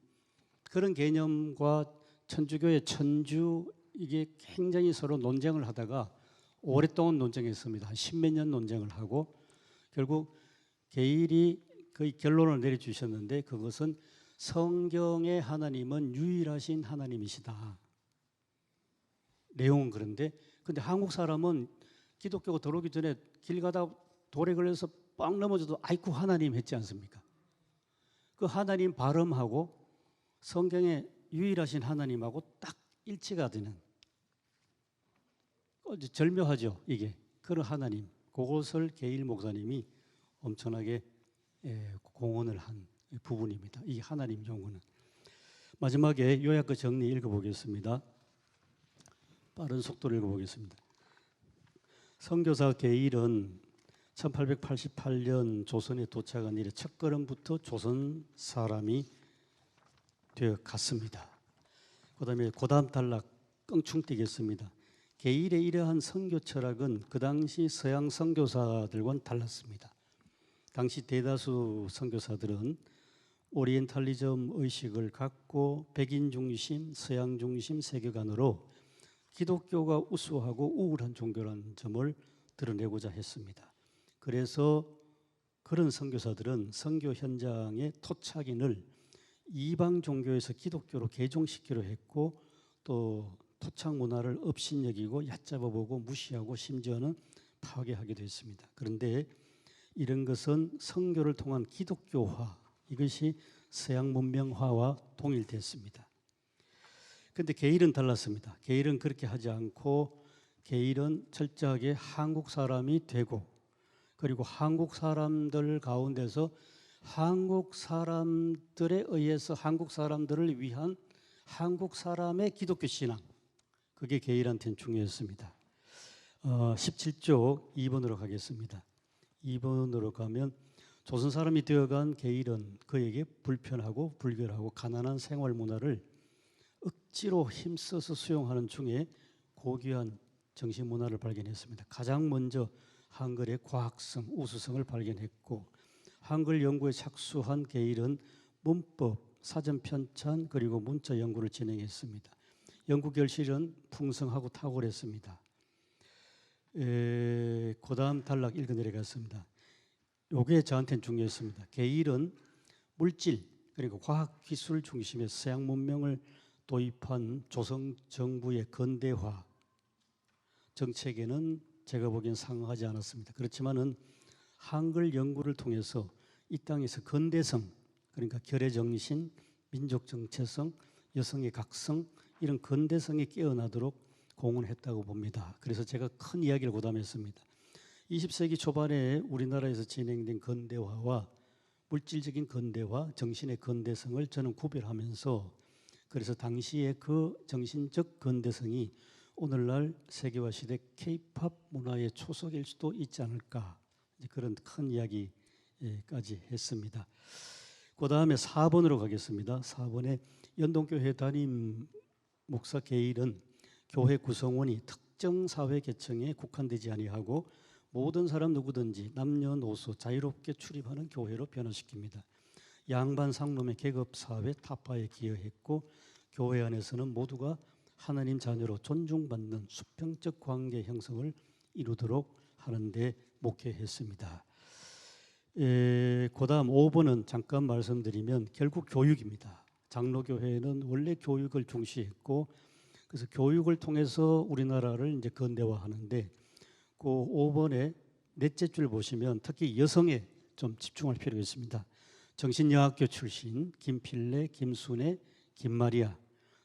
그런 개념과 천주교의 천주 이게 굉장히 서로 논쟁을 하다가 오랫동안 논쟁했습니다. 한 십몇 년 논쟁을 하고 결국 게일이 거의 결론을 내려주셨는데 그것은 성경의 하나님은 유일하신 하나님이시다. 내용은 그런데 근데 한국 사람은 기독교가 들어오기 전에 길 가다 돌에 걸려서 빵 넘어져도 아이쿠 하나님 했지 않습니까? 그 하나님 발음하고 성경의 유일하신 하나님하고 딱 일치가 되는 절묘하죠. 이게 그런 하나님 그것을 게일 목사님이 엄청나게 공헌을 한 부분입니다. 이 하나님 용어는 마지막에 요약과 정리 읽어보겠습니다. 빠른 속도로 읽어보겠습니다. 선교사 게일은 1888년 조선에 도착한 이래 첫걸음부터 조선 사람이 되어 갔습니다. 그다음에 고담탈락 껑충 뛰겠습니다. 게일의 이러한 선교 철학은 그 당시 서양 선교사들과는 달랐습니다. 당시 대다수 선교사들은 오리엔탈리즘 의식을 갖고 백인 중심, 서양 중심 세계관으로 기독교가 우수하고 우월한 종교라는 점을 드러내고자 했습니다. 그래서 그런 선교사들은 선교 현장의 토착인을 이방 종교에서 기독교로 개종시키려 했고 또 토착 문화를 업신여기고 얕잡아보고 무시하고 심지어는 파괴하기도 했습니다. 그런데 이런 것은 선교를 통한 기독교화 이것이 서양 문명화와 동일됐습니다. 그런데 게일은 달랐습니다. 게일은 그렇게 하지 않고 게일은 철저하게 한국 사람이 되고 그리고 한국 사람들 가운데서 한국 사람들에 의해서 한국 사람들을 위한 한국 사람의 기독교 신앙 그게 게일한테는 중요했습니다. 17조 2번으로 가겠습니다. 2번으로 가면 조선 사람이 되어간 게일은 그에게 불편하고 불결하고 가난한 생활 문화를 억지로 힘써서 수용하는 중에 고귀한 정신 문화를 발견했습니다. 가장 먼저 한글의 과학성, 우수성을 발견했고 한글 연구에 착수한 게일은 문법, 사전 편찬 그리고 문자 연구를 진행했습니다. 연구 결실은 풍성하고 탁월했습니다. 그다음 단락 읽어 내려갔습니다. 이게 저한테는 중요했습니다. 게일은 물질 그리고 과학 기술 중심의 서양 문명을 도입한 조선 정부의 근대화 정책에는 제가 보기엔 상응하지 않았습니다. 그렇지만은 한글 연구를 통해서 이 땅에서 근대성 그러니까 결의 정신, 민족 정체성, 여성의 각성 이런 근대성이 깨어나도록 공헌했다고 봅니다. 그래서 제가 큰 이야기를 고담했습니다. 20세기 초반에 우리나라에서 진행된 근대화와 물질적인 근대화, 정신의 근대성을 저는 구별하면서 그래서 당시에 그 정신적 근대성이 오늘날 세계화 시대 K-팝 문화의 초석일 수도 있지 않을까 그런 큰 이야기까지 했습니다. 그 다음에 4번으로 가겠습니다. 4번에 연동교회 담임 목사 게일은 교회 구성원이 특정 사회 계층에 국한되지 아니하고 모든 사람 누구든지 남녀노소 자유롭게 출입하는 교회로 변화시킵니다. 양반 상놈의 계급사회 타파에 기여했고 교회 안에서는 모두가 하나님 자녀로 존중받는 수평적 관계 형성을 이루도록 하는 데 목회했습니다. 그 다음 5번은 잠깐 말씀드리면 결국 교육입니다. 장로교회는 원래 교육을 중시했고 그래서 교육을 통해서 우리나라를 이제 근대화하는데 그 5번에 넷째 줄 보시면 특히 여성에 좀 집중할 필요가 있습니다. 정신여학교 출신 김필래, 김순애, 김마리아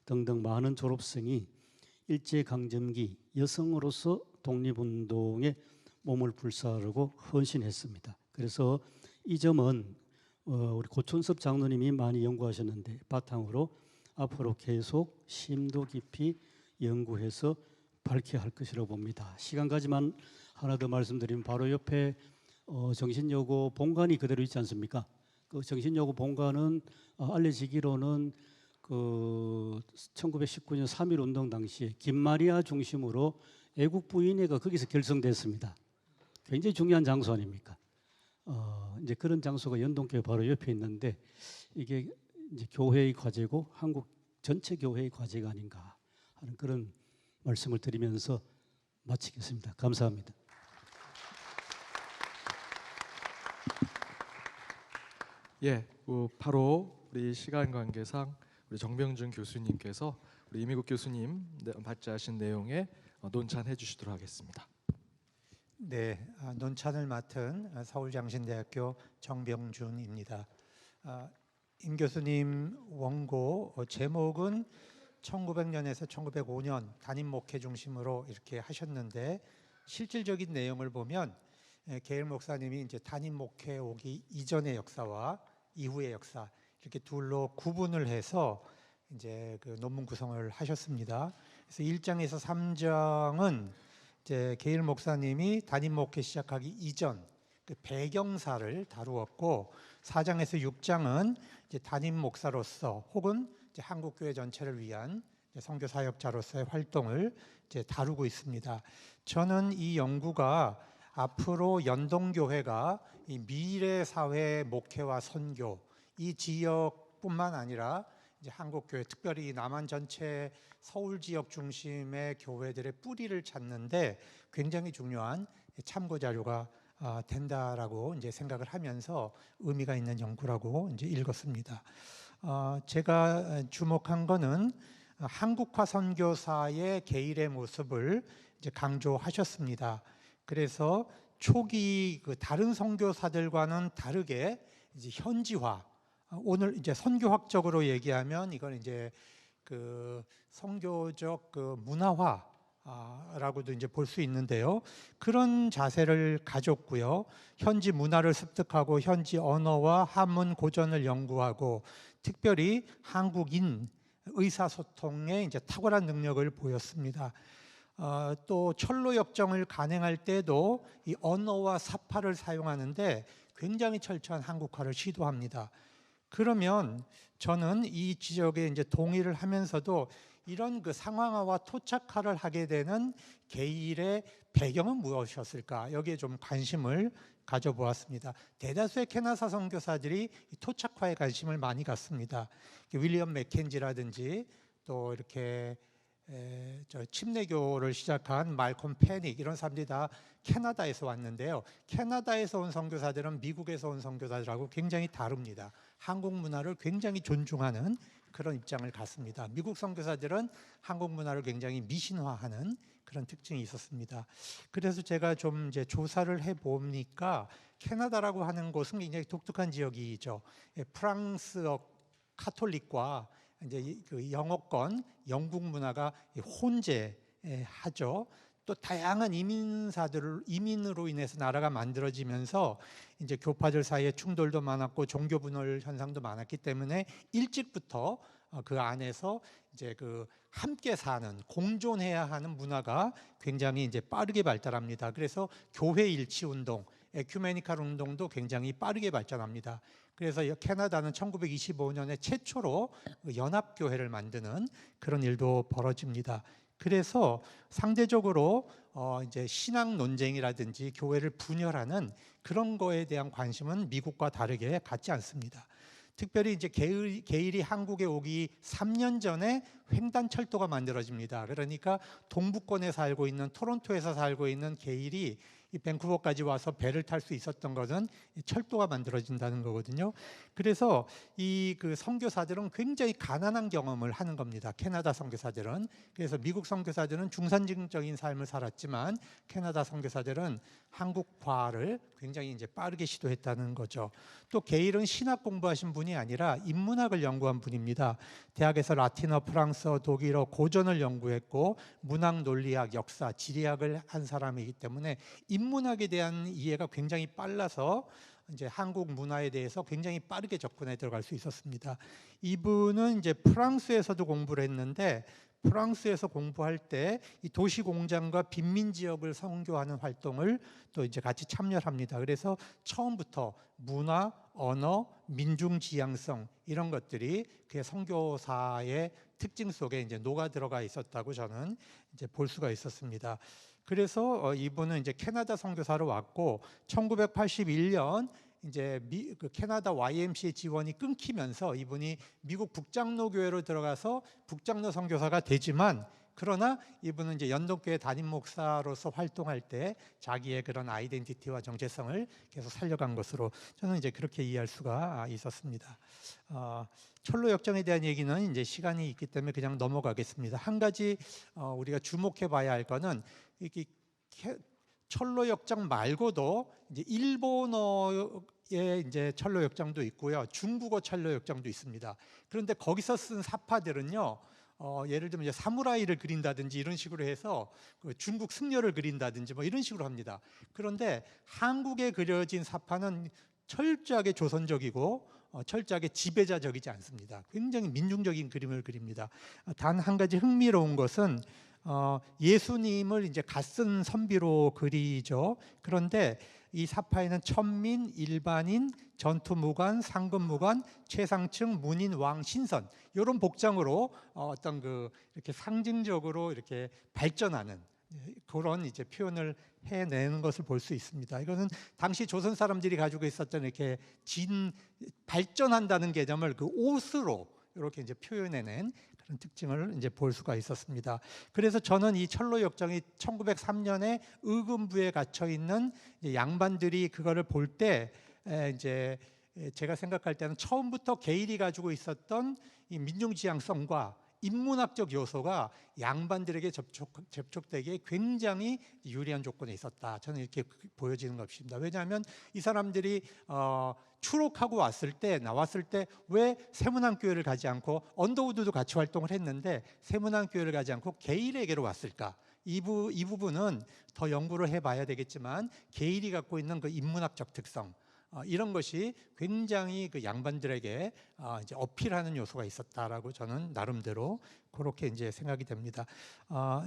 등등 많은 졸업생이 일제강점기 여성으로서 독립운동에 몸을 불사르고 헌신했습니다. 그래서 이 점은 우리 고촌섭 장로님이 많이 연구하셨는데 바탕으로 앞으로 계속 심도 깊이 연구해서 밝혀야 할 것이라고 봅니다. 시간 가지만 하나 더 말씀드리면 바로 옆에 정신여고 본관이 그대로 있지 않습니까? 그 정신여고 본관은 알려지기로는 그 1919년 3.1 운동 당시에 김마리아 중심으로 애국부인회가 거기서 결성됐습니다. 굉장히 중요한 장소 아닙니까? 이제 그런 장소가 연동교회 바로 옆에 있는데 이게 이제 교회의 과제고 한국 전체 교회의 과제가 아닌가 하는 그런 말씀을 드리면서 마치겠습니다. 감사합니다. 예, 바로 우리 시간 관계상 우리 정병준 교수님께서 우리 이미국 교수님 발제하신 내용에 논찬해 주시도록 하겠습니다. 네, 논찬을 맡은 서울장신대학교 정병준입니다. 임 교수님 원고 제목은 1900년에서 1905년 단임 목회 중심으로 이렇게 하셨는데 실질적인 내용을 보면 게일 목사님이 이제 단임 목회 오기 이전의 역사와 이후의 역사 이렇게 둘로 구분을 해서 이제 그 논문 구성을 하셨습니다. 그래서 1장에서 3장은 이제 게일 목사님이 단임 목회 시작하기 이전 그 배경사를 다루었고 4장에서 6장은 이제 단임 목사로서 혹은 이제 한국 교회 전체를 위한 선교 사역자로서의 활동을 이제 다루고 있습니다. 저는 이 연구가 앞으로 연동교회가 이 미래 사회 목회와 선교 이 지역뿐만 아니라 이제 한국 교회 특별히 남한 전체 서울 지역 중심의 교회들의 뿌리를 찾는데 굉장히 중요한 참고 자료가 된다라고 이제 생각을 하면서 의미가 있는 연구라고 이제 읽었습니다. 제가 주목한 거는 한국화 선교사의 게일의 모습을 이제 강조하셨습니다. 그래서 초기 그 다른 선교사들과는 다르게 이제 현지화. 오늘 이제 선교학적으로 얘기하면 이건 이제 그 선교적 그 문화화라고도 이제 볼 수 있는데요. 그런 자세를 가졌고요. 현지 문화를 습득하고 현지 언어와 한문 고전을 연구하고 특별히 한국인 의사소통에 이제 탁월한 능력을 보였습니다. 또 철로 역정을 간행할 때도 이 언어와 사파를 사용하는데 굉장히 철저한 한국화를 시도합니다. 그러면 저는 이 지적에 이제 동의를 하면서도 이런 그 상황화와 토착화를 하게 되는 게일의 배경은 무엇이었을까? 여기에 좀 관심을 가져보았습니다. 대다수의 캐나다 선교사들이 토착화에 관심을 많이 갖습니다. 윌리엄 맥켄지라든지 또 이렇게 침례교를 시작한 말콤 패닉 이런 사람들이 다 캐나다에서 왔는데요. 캐나다에서 온 선교사들은 미국에서 온 선교사들하고 굉장히 다릅니다. 한국 문화를 굉장히 존중하는 그런 입장을 갖습니다. 미국 선교사들은 한국 문화를 굉장히 미신화하는 그런 특징이 있었습니다. 그래서 제가 좀 이제 조사를 해보니까 캐나다라고 하는 곳은 굉장히 독특한 지역이죠. 프랑스어 카톨릭과 이제 그 영어권 영국 문화가 혼재하죠. 또 다양한 이민으로 인해서 나라가 만들어지면서 이제 교파들 사이에 충돌도 많았고 종교 분열 현상도 많았기 때문에 일찍부터 그 안에서 이제 그 함께 사는 공존해야 하는 문화가 굉장히 이제 빠르게 발달합니다. 그래서 교회 일치 운동, 에큐메니칼 운동도 굉장히 빠르게 발전합니다. 그래서 캐나다는 1925년에 최초로 연합교회를 만드는 그런 일도 벌어집니다. 그래서 상대적으로 이제 신앙 논쟁이라든지 교회를 분열하는 그런 거에 대한 관심은 미국과 다르게 갖지 않습니다. 특별히 이제 게일이 한국에 오기 3년 전에 횡단철도가 만들어집니다. 그러니까 동부권에 살고 있는 토론토에서 살고 있는 게일이 이 밴쿠버까지 와서 배를 탈 수 있었던 것은 철도가 만들어진다는 거거든요. 그래서 이 그 선교사들은 굉장히 가난한 경험을 하는 겁니다. 캐나다 선교사들은. 그래서 미국 선교사들은 중산층적인 삶을 살았지만 캐나다 선교사들은 한국화를 굉장히 이제 빠르게 시도했다는 거죠. 또 게일은 신학 공부하신 분이 아니라 인문학을 연구한 분입니다. 대학에서 라틴어, 프랑스어, 독일어 고전을 연구했고 문학, 논리학, 역사, 지리학을 한 사람이기 때문에 인문학에 대한 이해가 굉장히 빨라서 이제 한국 문화에 대해서 굉장히 빠르게 접근해 들어갈 수 있었습니다. 이분은 이제 프랑스에서도 공부를 했는데 프랑스에서 공부할 때 이 도시 공장과 빈민 지역을 선교하는 활동을 또 이제 같이 참여를 합니다. 그래서 처음부터 문화, 언어, 민중 지향성 이런 것들이 그 선교사의 특징 속에 이제 녹아 들어가 있었다고 저는 이제 볼 수가 있었습니다. 그래서 이분은 이제 캐나다 선교사로 왔고 1981년 이제 그 캐나다 YMCA 지원이 끊기면서 이분이 미국 북장로 교회로 들어가서 북장로 선교사가 되지만, 그러나 이분은 이제 연동교회 담임 목사로서 활동할 때 자기의 그런 아이덴티티와 정체성을 계속 살려간 것으로 저는 이제 그렇게 이해할 수가 있었습니다. 철로 역정에 대한 얘기는 이제 시간이 있기 때문에 그냥 넘어가겠습니다. 한 가지 우리가 주목해 봐야 할 거는 이게 철로 역정 말고도 이제 일본어의 이제 철로 역정도 있고요, 중국어 철로 역정도 있습니다. 그런데 거기서 쓴 사파들은요, 예를 들면 이제 사무라이를 그린다든지 이런 식으로 해서 그 중국 승려를 그린다든지 뭐 이런 식으로 합니다. 그런데 한국에 그려진 사파는 철저하게 조선적이고 철저하게 지배자적이지 않습니다. 굉장히 민중적인 그림을 그립니다. 단 한 가지 흥미로운 것은 예수님을 이제 갓쓴 선비로 그리죠. 그런데 이 사파에는 천민, 일반인, 전투무관, 상급무관, 최상층, 문인, 왕, 신선 이런 복장으로 어떤 그 이렇게 상징적으로 이렇게 발전하는 그런 이제 표현을 해내는 것을 볼 수 있습니다. 이것은 당시 조선 사람들이 가지고 있었던 이렇게 발전한다는 개념을 그 옷으로 이렇게 이제 표현해낸 그런 특징을 이제 볼 수가 있었습니다. 그래서 저는 이 철로 역정이 1903년에 의금부에 갇혀 있는 양반들이 그거를 볼 때 이제 제가 생각할 때는 처음부터 게일이 가지고 있었던 이 민중지향성과 인문학적 요소가 양반들에게 접촉되기에 굉장히 유리한 조건에 있었다. 저는 이렇게 보여지는 것입니다. 왜냐하면 이 사람들이 추록하고 나왔을 때 왜 세문안교회를 가지 않고 언더우드도 같이 활동을 했는데 세문안교회를 가지 않고 게일에게로 왔을까? 이 부분은 더 연구를 해봐야 되겠지만 게일이 갖고 있는 그 인문학적 특성, 이런 것이 굉장히 그 양반들에게 이제 어필하는 요소가 있었다라고 저는 나름대로 그렇게 이제 생각이 됩니다.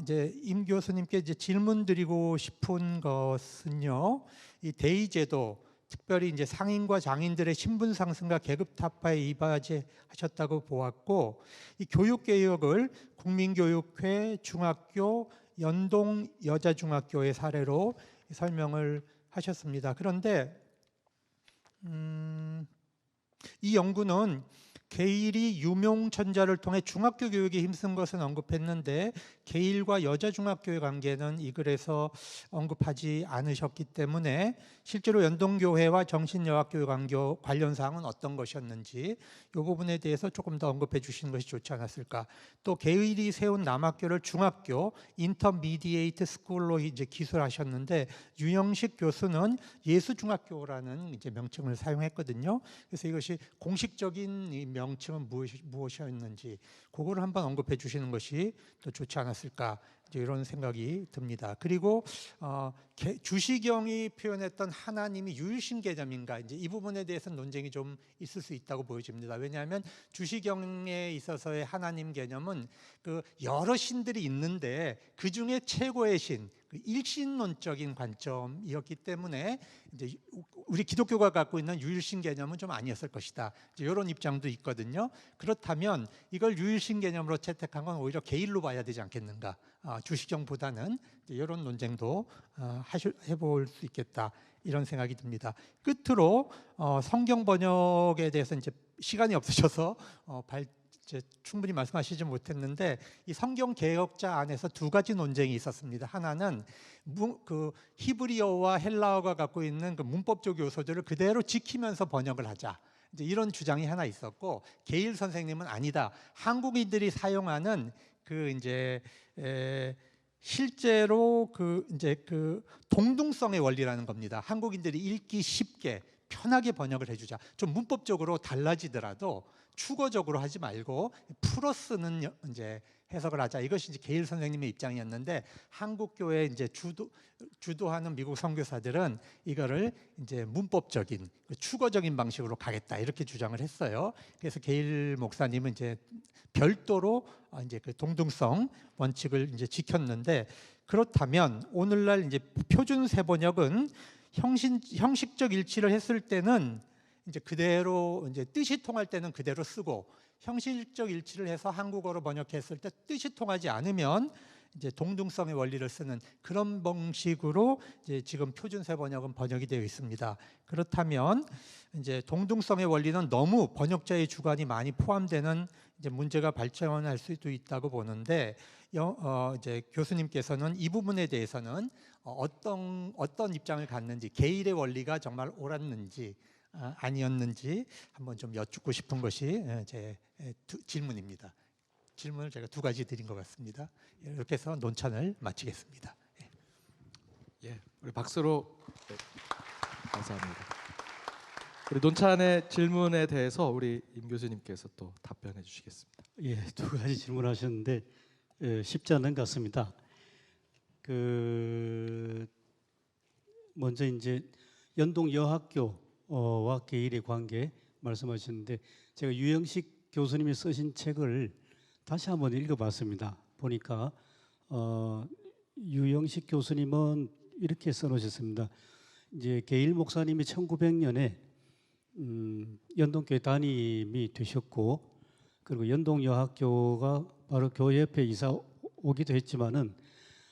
이제 임 교수님께 이제 질문 드리고 싶은 것은요, 이 대의제도, 특별히 이제 상인과 장인들의 신분 상승과 계급 타파에 이바지하셨다고 보았고, 이 교육 개혁을 국민교육회, 중학교, 연동 여자중학교의 사례로 설명을 하셨습니다. 그런데 이 연구는 게일이 유명천자를 통해 중학교 교육에 힘쓴 것은 언급했는데 게일과 여자중학교의 관계는 이 글에서 언급하지 않으셨기 때문에 실제로 연동교회와 정신여학교의 관련사항은 어떤 것이었는지 이 부분에 대해서 조금 더 언급해 주시는 것이 좋지 않았을까. 또 게일이 세운 남학교를 중학교 인터미디에이트 스쿨로 이제 기술하셨는데 유영식 교수는 예수중학교라는 이제 명칭을 사용했거든요. 그래서 이것이 공식적인 이 명칭은 무엇이었는지 그거를 한번 언급해 주시는 것이 더 좋지 않았을까, 이제 이런 생각이 듭니다. 그리고 주시경이 표현했던 하나님이 유일신 개념인가, 이제 이 부분에 대해서는 논쟁이 좀 있을 수 있다고 보여집니다. 왜냐하면 주시경에 있어서의 하나님 개념은 그 여러 신들이 있는데 그 중에 최고의 신, 그 일신론적인 관점이었기 때문에 이제 우리 기독교가 갖고 있는 유일신 개념은 좀 아니었을 것이다, 이제 이런 입장도 있거든요. 그렇다면 이걸 유일신 개념으로 채택한 건 오히려 게일로 봐야 되지 않겠는가, 주시경보다는 이런 논쟁도 해볼 수 있겠다, 이런 생각이 듭니다. 끝으로 성경 번역에 대해서 이제 시간이 없으셔서 충분히 말씀하시지 못했는데, 이 성경 개혁자 안에서 두 가지 논쟁이 있었습니다. 하나는 그 히브리어와 헬라어가 갖고 있는 그 문법적 요소들을 그대로 지키면서 번역을 하자, 이제 이런 주장이 하나 있었고, 게일 선생님은 아니다, 한국인들이 사용하는 그 이제 실제로 그 이제 그 동등성의 원리라는 겁니다. 한국인들이 읽기 쉽게 편하게 번역을 해주자. 좀 문법적으로 달라지더라도 추거적으로 하지 말고 풀어 쓰는 이제 해석을 하자. 이것이 이제 게일 선생님의 입장이었는데, 한국 교회 이제 주도하는 미국 선교사들은 이거를 이제 문법적인 추거적인 방식으로 가겠다, 이렇게 주장을 했어요. 그래서 게일 목사님은 이제 별도로 이제 그 동등성 원칙을 이제 지켰는데, 그렇다면 오늘날 이제 표준 세번역은 형식적 일치를 했을 때는 이제 그대로 이제 뜻이 통할 때는 그대로 쓰고, 형식적 일치를 해서 한국어로 번역했을 때 뜻이 통하지 않으면 이제 동등성의 원리를 쓰는 그런 방식으로 이제 지금 표준세 번역은 번역이 되어 있습니다. 그렇다면 이제 동등성의 원리는 너무 번역자의 주관이 많이 포함되는 이제 문제가 발생할 수도 있다고 보는데 이제 교수님께서는 이 부분에 대해서는 어떤 입장을 갖는지, 게일의 원리가 정말 옳았는지 아니었는지 한번 좀 여쭙고 싶은 것이 제 질문입니다. 질문을 제가 두 가지 드린 것 같습니다. 이렇게 해서 논찬을 마치겠습니다. 예, 우리 박수로 네, 감사합니다. 우리 논찬의 질문에 대해서 우리 임 교수님께서 또 답변해 주시겠습니다. 예, 두 가지 질문하셨는데 쉽지 않은 것 같습니다. 먼저 이제 연동 여학교와 게일의 관계 말씀하셨는데 제가 유영식 교수님이 쓰신 책을 다시 한번 읽어봤습니다. 보니까 유영식 교수님은 이렇게 써놓으셨습니다. 이제 게일 목사님이 1900년에 연동교회 담임이 되셨고, 그리고 연동여학교가 바로 교회 옆에 이사 오기도 했지만은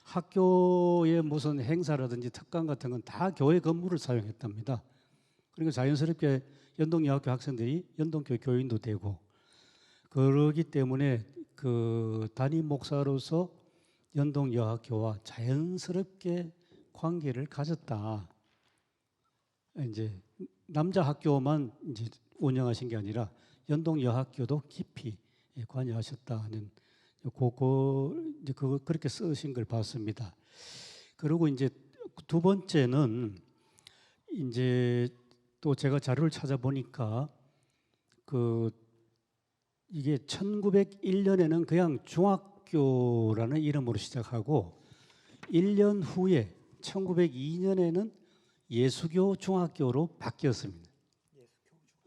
학교의 무슨 행사라든지 특강 같은 건 다 교회 건물을 사용했답니다. 그러니까 자연스럽게 연동여학교 학생들이 연동교회 교인도 되고, 그러기 때문에 그 담임 목사로서 연동여학교와 자연스럽게 관계를 가졌다. 이제 남자 학교만 이제 운영하신 게 아니라 연동여학교도 깊이 관여하셨다는 이제 그렇게 쓰신 걸 봤습니다. 그리고 이제 두 번째는 이제 또 제가 자료를 찾아보니까 이게 1901년에는 그냥 중학교라는 이름으로 시작하고 1년 후에 1902년에는 예수교 중학교로 바뀌었습니다.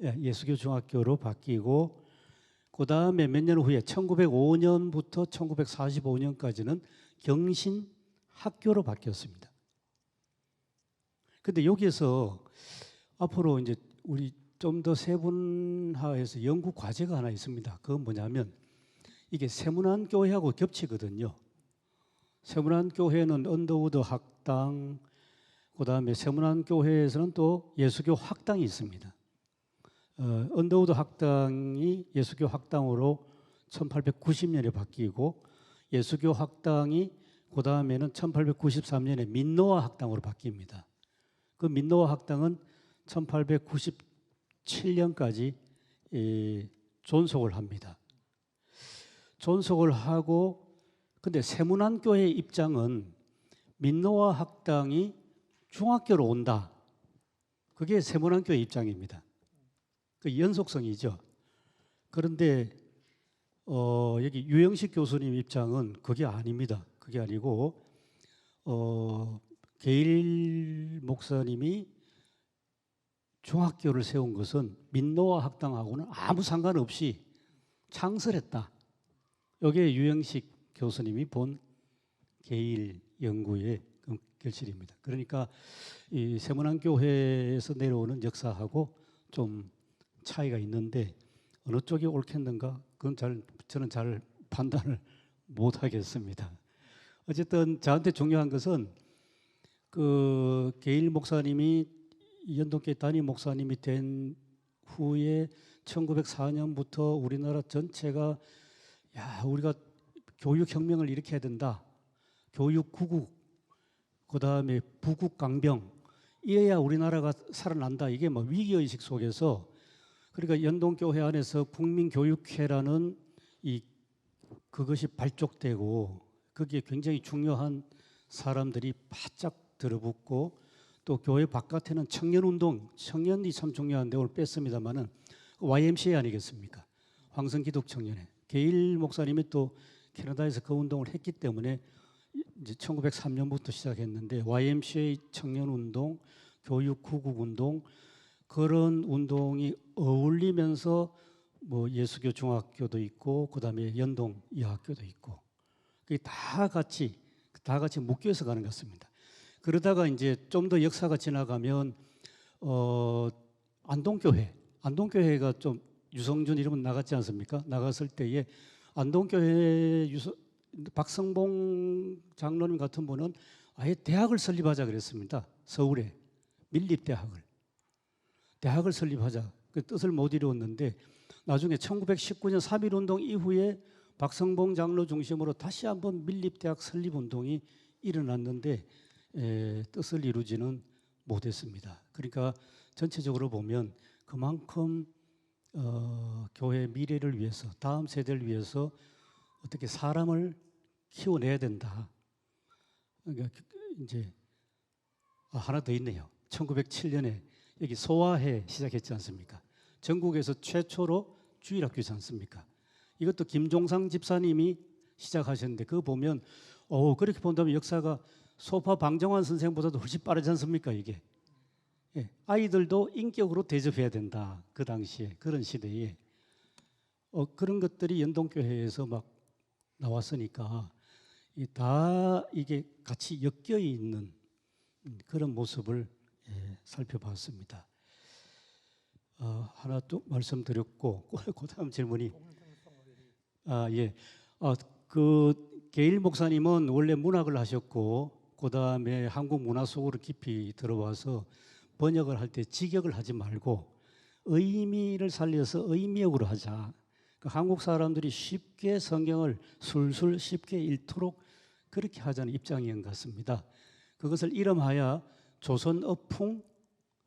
예수교 중학교로 바뀌고, 그 다음에 몇 년 후에 1905년부터 1945년까지는 경신 학교로 바뀌었습니다. 근데 여기에서 앞으로 이제 우리 좀 더 세분화해서 연구 과제가 하나 있습니다. 그건 뭐냐면 이게 세문안 교회하고 겹치거든요. 세문안 교회는 언더우드 학당, 그 다음에 세문안 교회에서는 또 예수교 학당이 있습니다. 언더우드 학당이 예수교 학당으로 1890년에 바뀌고, 예수교 학당이 그 다음에는 1893년에 민노아 학당으로 바뀝니다. 그 민노아 학당은 1897년까지 존속을 합니다. 존속을 하고, 근데 세문안 교회의 입장은 민노아 학당이 중학교로 온다. 그게 세문안 교회 입장입니다. 그 연속성이죠. 그런데 여기 유영식 교수님 입장은 그게 아닙니다. 그게 아니고 게일 목사님이 중학교를 세운 것은 민노아 학당하고는 아무 상관없이 창설했다. 이게 유영식 교수님이 본 게일 연구의 결실입니다. 그러니까 이 세문안 교회에서 내려오는 역사하고 좀 차이가 있는데 어느 쪽이 옳겠는가? 그건 저는 잘 판단을 못 하겠습니다. 어쨌든 저한테 중요한 것은 그 게일 목사님이 연동교회 담임 목사님이 된 후에 1904년부터 우리나라 전체가 우리가 교육혁명을 일으켜야 된다. 교육구국, 그 다음에 부국강병, 이래야 우리나라가 살아난다. 이게 뭐 위기의식 속에서, 그러니까 연동교회 안에서 국민교육회라는 그것이 발족되고, 거기에 굉장히 중요한 사람들이 바짝 들어붙고, 또 교회 바깥에는 청년운동, 청년이 참 중요한데 오늘 뺐습니다만은 YMCA 아니겠습니까? 황성기독청년회. 게일 목사님이 또 캐나다에서 그 운동을 했기 때문에 이제 1903년부터 시작했는데 YMCA 청년운동, 교육구국운동, 그런 운동이 어울리면서 뭐 예수교 중학교도 있고, 그 다음에 연동 여학교도 있고, 그게 다 같이 묶여서 가는 것 같습니다. 그러다가 이제 좀 더 역사가 지나가면 안동교회가 좀 유성준 이름은 나갔지 않습니까? 나갔을 때에 안동교회 박성봉 장로님 같은 분은 아예 대학을 설립하자 그랬습니다. 서울에 대학을 설립하자 그 뜻을 못 이루었는데 나중에 1919년 3.1운동 이후에 박성봉 장로 중심으로 다시 한번 밀립대학 설립운동이 일어났는데 뜻을 이루지는 못했습니다. 그러니까 전체적으로 보면 그만큼 교회 미래를 위해서 다음 세대를 위해서 어떻게 사람을 키워내야 된다. 그러니까 이제 하나 더 있네요. 1907년에 여기 소아회 시작했지 않습니까? 전국에서 최초로 주일학교지 않습니까? 이것도 김종상 집사님이 시작하셨는데 그거 보면 그렇게 본다면 역사가 소파 방정환 선생보다도 훨씬 빠르지 않습니까? 이게 아이들도 인격으로 대접해야 된다. 그 당시에 그런 시대에 그런 것들이 연동교회에서 막 나왔으니까 다 이게 같이 엮여 있는 그런 모습을 살펴봤습니다. 하나 또 말씀드렸고 그다음 질문이 그 게일 목사님은 원래 문학을 하셨고 그다음에 한국 문화 속으로 깊이 들어와서 번역을 할 때 직역을 하지 말고 의미를 살려서 의미역으로 하자. 한국 사람들이 쉽게 성경을 술술 쉽게 읽도록 그렇게 하자는 입장인 것 같습니다. 그것을 이름하여 조선어풍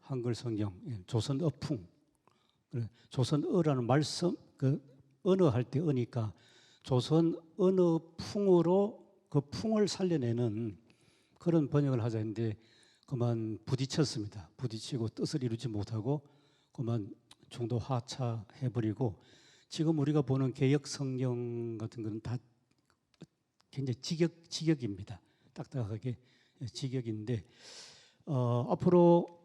한글 성경, 조선어풍. 조선어라는 말씀, 그 언어 할 때 어니까 조선 언어 풍으로 그 풍을 살려내는 그런 번역을 하자 했는데 그만 부딪혔습니다. 부딪히고 뜻을 이루지 못하고 그만 중도 하차해버리고 지금 우리가 보는 개역 성경 같은 것은 다 굉장히 직역입니다. 딱딱하게 직역인데 앞으로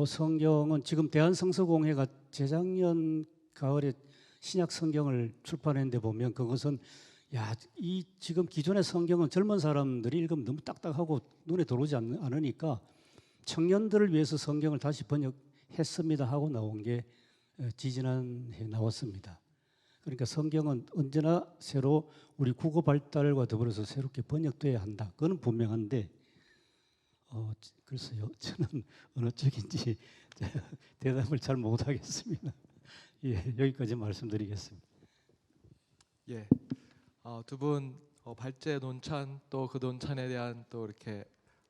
성경은 지금 대한성서공회가 재작년 가을에 신약 성경을 출판했는데 보면 그것은 이 지금 기존의 성경은 젊은 사람들이 읽으면 너무 딱딱하고 눈에 들어오지 않으니까 청년들을 위해서 성경을 다시 번역했습니다 하고 나온 게 지지난해 나왔습니다. 그러니까 성경은 언제나 새로 우리 국어 발달과 더불어서 새롭게 번역돼야 한다. 그건 분명한데 글쎄요, 저는 어느 쪽인지 대답을 잘 못하겠습니다. 여기까지 말씀드리겠습니다. 두 분 발제 논찬 또 그 논찬에 대한 또 이렇게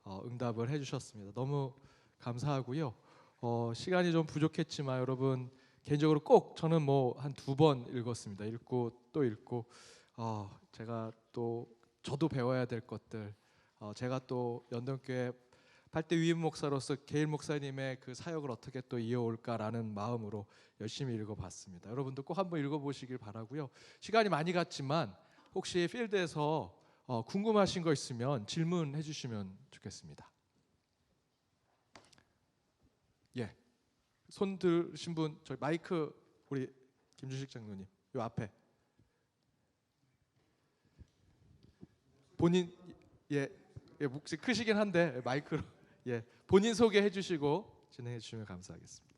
응답을 해주셨습니다. 너무 감사하고요. 시간이 좀 부족했지만 여러분 개인적으로 꼭 저는 뭐 한 2번 읽었습니다. 읽고 또 읽고 제가 또 저도 배워야 될 것들 제가 또 연동교회 8대 위임 목사로서 게일 목사님의 그 사역을 어떻게 또 이어올까라는 마음으로 열심히 읽어봤습니다. 여러분도 꼭 한번 읽어보시길 바라고요. 시간이 많이 갔지만 혹시 필드에서 궁금하신 거 있으면 질문해 주시면 좋겠습니다. 손 들으신 분 저희 마이크 우리 김주식 장로님 요 앞에 본인 목소리 크시긴 한데 마이크로 본인 소개해 주시고 진행해 주시면 감사하겠습니다.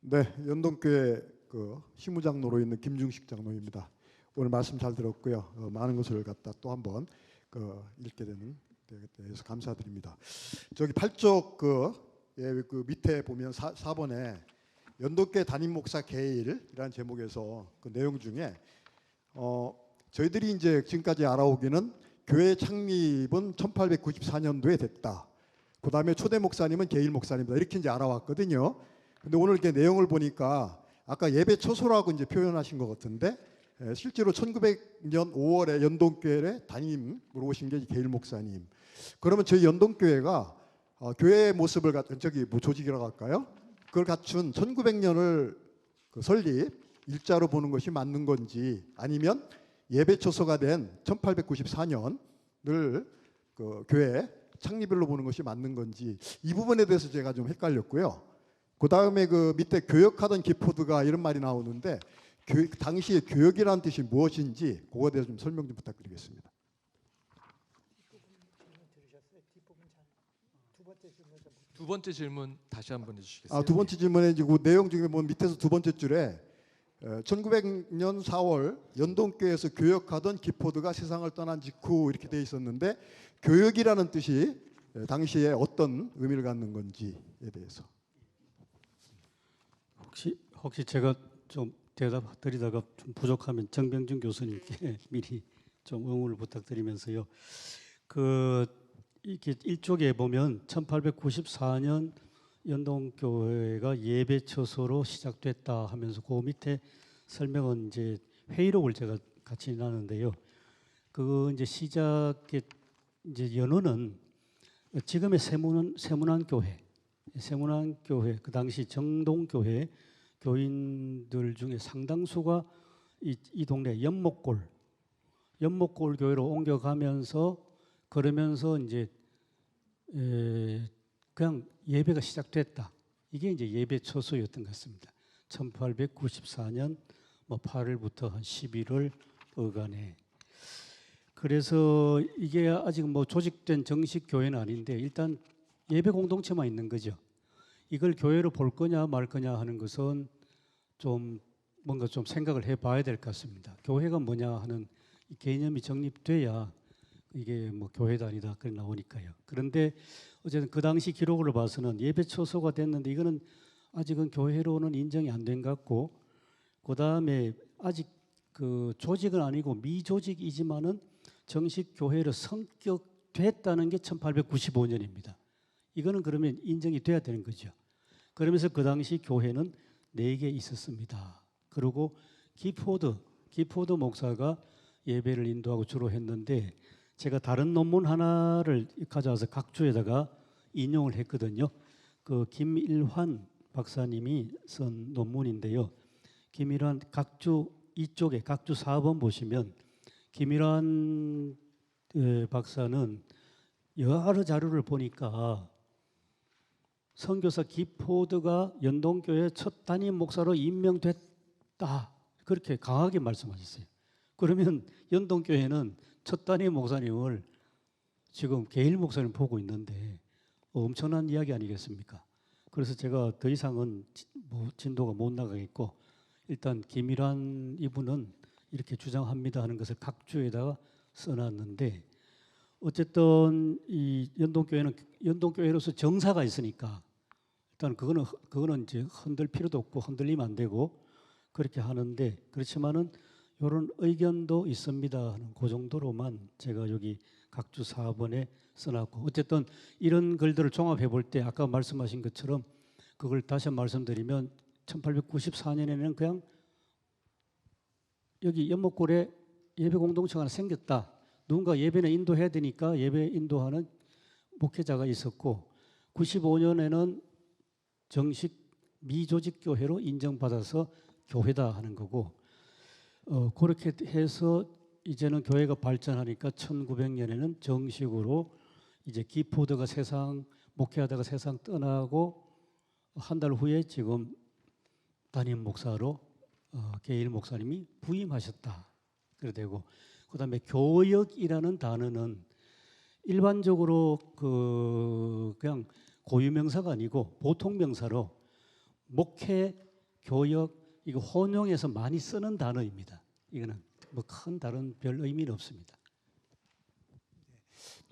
네, 연동교회 그 시무장로로 있는 김중식 장로입니다. 오늘 말씀 잘 들었고요. 많은 것을 갖다 또 한번 읽게 되는 데 대해서 감사드립니다. 저기 8쪽 그 밑에 보면 4번에 연동교회 담임 목사 게일이라는 제목에서 그 내용 중에 저희들이 이제 지금까지 알아오기는 교회 창립은 1894년도에 됐다. 그 다음에 초대 목사님은 게일 목사님이다. 이렇게 이제 알아왔거든요. 근데 오늘 이렇게 내용을 보니까 아까 예배 초소라고 이제 표현하신 것 같은데 실제로 1900년 5월에 연동교회 담임으로 오신 게 게일 목사님. 그러면 저희 연동교회가 교회의 모습을 저기 뭐 조직이라고 할까요? 그걸 갖춘 1900년을 설립 일자로 보는 것이 맞는 건지 아니면 예배 초소가 된 1894년을 그 교회 창립일로 보는 것이 맞는 건지 이 부분에 대해서 제가 좀 헷갈렸고요. 그 다음에 그 밑에 교역하던 기포드가 이런 말이 나오는데 당시에 교역이라는 뜻이 무엇인지 그거에 대해서 좀 설명 좀 부탁드리겠습니다. 두 번째 질문 다시 한번 해주시겠어요? 두 번째 질문에 이제 그 내용 중에 보면 밑에서 두 번째 줄에 1900년 4월 연동교회에서 교역하던 기포드가 세상을 떠난 직후 이렇게 돼 있었는데 교역이라는 뜻이 당시에 어떤 의미를 갖는 건지에 대해서. 혹시 제가 좀 대답 드리다가 좀 부족하면 정병준 교수님께 미리 좀 응원을 부탁드리면서요. 이렇게 일쪽에 보면 1894년 연동교회가 예배 처소로 시작됐다 하면서 그 밑에 설명은 이제 회의록을 제가 같이 나누는데요. 그 이제 시작의 이제 연호는 지금의 세문안교회 그 당시 정동교회 교인들 중에 상당수가 이 동네 연목골 교회로 옮겨가면서 그러면서 이제 그냥 예배가 시작됐다. 이게 이제 예배 처소였던 것 같습니다. 1894년 8월부터 한 11월 어간에. 그래서 이게 아직 조직된 정식 교회는 아닌데 일단 예배 공동체만 있는 거죠. 이걸 교회로 볼 거냐 말 거냐 하는 것은 좀 뭔가 좀 생각을 해봐야 될 것 같습니다. 교회가 뭐냐 하는 이 개념이 정립돼야 이게 교회도 아니다 그래 나오니까요. 그런데 어쨌든 그 당시 기록으로 봐서는 예배 처소가 됐는데 이거는 아직은 교회로는 인정이 안 된 것 같고, 그 다음에 아직 그 조직은 아니고 미조직이지만은 정식 교회로 성격됐다는 게 1895년입니다. 이거는 그러면 인정이 돼야 되는 거죠. 그러면서 그 당시 교회는 4개 있었습니다. 그리고 기포드 목사가 예배를 인도하고 주로 했는데 제가 다른 논문 하나를 가져와서 각주에다가 인용을 했거든요. 그 김일환 박사님이 쓴 논문인데요. 김일환 각주 이쪽에 각주 4번 보시면 김일환 박사는 여러 자료를 보니까 선교사 기포드가 연동교회 첫 담임 목사로 임명됐다 그렇게 강하게 말씀하셨어요. 그러면 연동교회는 첫 담임 목사님을 지금 개일 목사님 보고 있는데 엄청난 이야기 아니겠습니까? 그래서 제가 더 이상은 진도가 못 나가겠고 일단 김일환 이분은 이렇게 주장합니다 하는 것을 각주에다가 써놨는데 어쨌든 이 연동교회로서 정사가 있으니까 일단 그거는 이제 흔들 필요도 없고 흔들리면 안 되고 그렇게 하는데 그렇지만은 이런 의견도 있습니다 하는 그 정도로만 제가 여기 각주 4번에 써놨고 어쨌든 이런 글들을 종합해 볼 때 아까 말씀하신 것처럼 그걸 다시 한번 말씀드리면 1894년에는 그냥 여기 연목골에 예배 공동체가 하나 생겼다. 누군가 예배는 인도해야 되니까 예배 인도하는 목회자가 있었고 95년에는 정식 미조직 교회로 인정받아서 교회다 하는 거고 그렇게 해서 이제는 교회가 발전하니까 1900년에는 정식으로 이제 기포드가 목회하다가 세상 떠나고 한 달 후에 지금 담임 목사로 개일 목사님이 부임하셨다. 그래 되고 그다음에 교역이라는 단어는 일반적으로 그냥 고유명사가 아니고 보통명사로 목회, 교역 이거 혼용해서 많이 쓰는 단어입니다. 이거는 큰 다른 별 의미는 없습니다.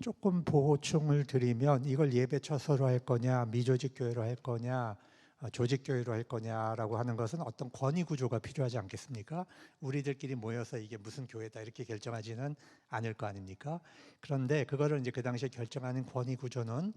조금 보충을 드리면 이걸 예배 처소로 할 거냐, 미조직 교회로 할 거냐, 조직 교회로 할 거냐라고 하는 것은 어떤 권위 구조가 필요하지 않겠습니까? 우리들끼리 모여서 이게 무슨 교회다 이렇게 결정하지는 않을 거 아닙니까? 그런데 그거를 이제 그 당시에 결정하는 권위 구조는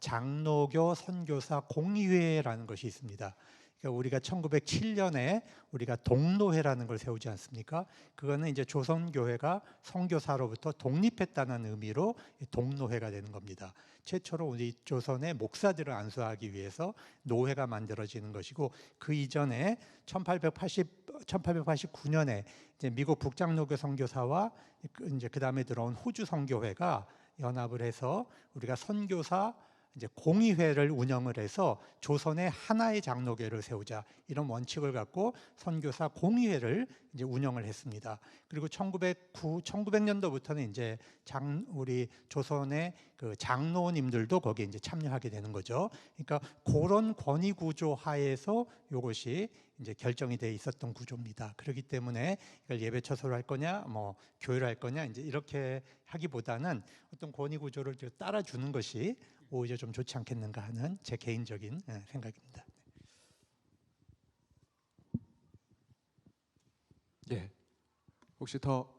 장로교 선교사 공의회라는 것이 있습니다. 그러니까 우리가 1907년에 우리가 동로회라는 걸 세우지 않습니까? 그거는 이제 조선교회가 선교사로부터 독립했다는 의미로 동로회가 되는 겁니다. 최초로 우리 조선의 목사들을 안수하기 위해서 노회가 만들어지는 것이고 그 이전에 1889년에 이제 미국 북장로교 선교사와 이제 그 다음에 들어온 호주 선교회가 연합을 해서 우리가 선교사 이제 공의회를 운영을 해서 조선의 하나의 장로교를 세우자 이런 원칙을 갖고 선교사 공의회를 이제 운영을 했습니다. 그리고 1900년도부터는 이제 우리 조선의 그 장로님들도 거기에 이제 참여하게 되는 거죠. 그러니까 그런 권위 구조 하에서 이것이 이제 결정이 돼 있었던 구조입니다. 그렇기 때문에 이걸 예배 처소로 할 거냐, 뭐 교회로 할 거냐, 이제 이렇게 하기보다는 어떤 권위 구조를 따라주는 것이 오히려 좀 좋지 않겠는가 하는 제 개인적인 생각입니다. 예. 혹시 더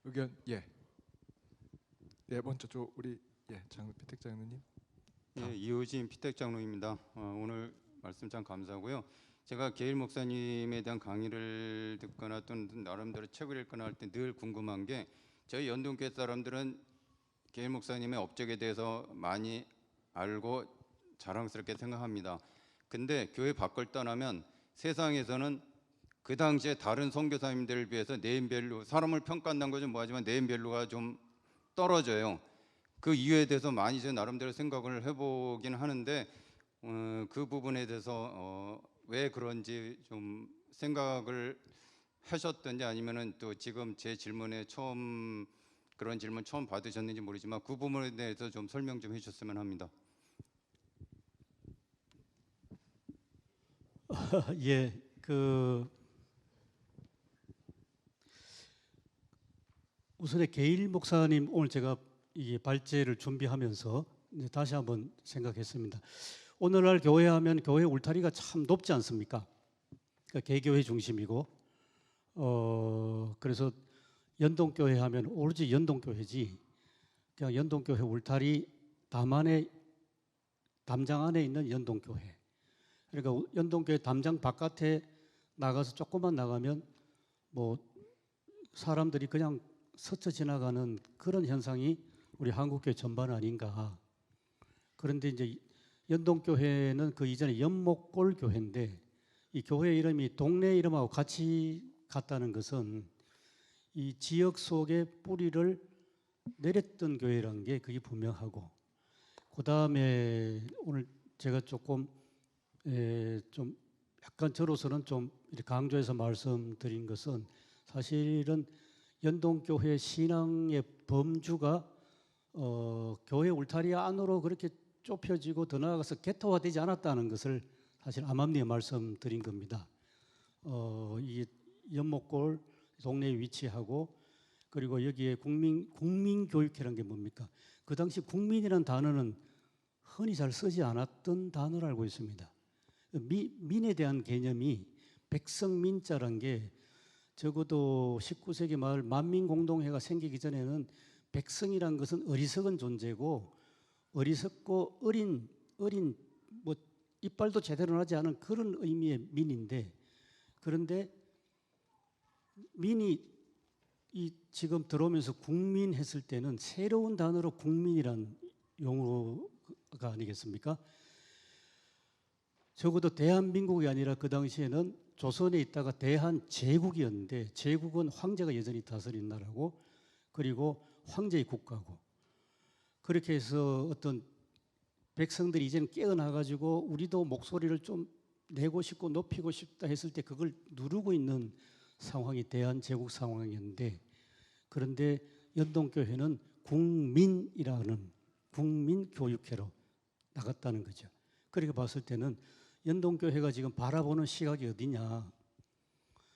의견? 예. 예, 먼저 우리 피택 장로님. 예, 이호진 피택 장로입니다. 오늘 말씀 참 감사하고요. 제가 게일 목사님에 대한 강의를 듣거나 또는 나름대로 책을 읽거나 할 때 늘 궁금한 게 저희 연동교회 사람들은 게일 목사님의 업적에 대해서 많이 알고 자랑스럽게 생각합니다. 근데 교회 밖을 떠나면 세상에서는 그 당시에 다른 선교사님들을 비해서 네임밸류, 사람을 평가한다는 거좀 뭐하지만 네임밸류가 좀 떨어져요. 그 이유에 대해서 많이 제 나름대로 생각을 해보긴 하는데 그 부분에 대해서 왜 그런지 좀 생각을 하셨던지 아니면은 또 지금 제 질문에 그런 질문 처음 받으셨는지 모르지만 그 부분에 대해서 좀 설명 좀 해주셨으면 합니다. 예, 우선에 게일 목사님 오늘 제가 이 발제를 준비하면서 이제 다시 한번 생각했습니다. 오늘날 교회하면 교회 울타리가 참 높지 않습니까? 그러니까 개교회 중심이고, 그래서 연동교회 하면 오로지 연동교회지, 그냥 연동교회 울타리 담장 안에 있는 연동교회. 그러니까 연동교회 담장 바깥에 나가서 조금만 나가면 뭐 사람들이 그냥 스쳐 지나가는 그런 현상이 우리 한국교회 전반 아닌가. 그런데 이제 연동교회는 그 이전에 연목골 교회인데 이 교회 이름이 동네 이름하고 같이 갔다는 것은 이 지역 속에 뿌리를 내렸던 교회라는 게 그게 분명하고, 그 다음에 오늘 제가 좀 약간 저로서는 좀 이렇게 강조해서 말씀드린 것은 사실은 연동교회 신앙의 범주가 교회 울타리 안으로 그렇게 좁혀지고 더 나아가서 개토화되지 않았다는 것을 사실 암암리에 말씀드린 겁니다. 이 연목골 동네에 위치하고, 그리고 여기에 국민교육회라는 게 뭡니까? 그 당시 국민이라는 단어는 흔히 잘 쓰지 않았던 단어를 알고 있습니다. 민에 대한 개념이 백성민자란 게 적어도 19세기 말 만민공동회가 생기기 전에는 백성이란 것은 어리석은 존재고 어리석고 어린 뭐 이빨도 제대로 나지 않은 그런 의미의 민인데, 그런데 민이 지금 들어오면서 국민 했을 때는 새로운 단어로 국민이란 용어가 아니겠습니까? 적어도 대한민국이 아니라 그 당시에는 조선에 있다가 대한제국이었는데, 제국은 황제가 여전히 다스린 나라고, 그리고 황제의 국가고, 그렇게 해서 어떤 백성들이 이제는 깨어나가지고 우리도 목소리를 좀 내고 싶고 높이고 싶다 했을 때 그걸 누르고 있는 상황이 대한제국 상황이었는데, 그런데 연동교회는 국민이라는 국민교육회로 나갔다는 거죠. 그렇게 봤을 때는 연동교회가 지금 바라보는 시각이 어디냐,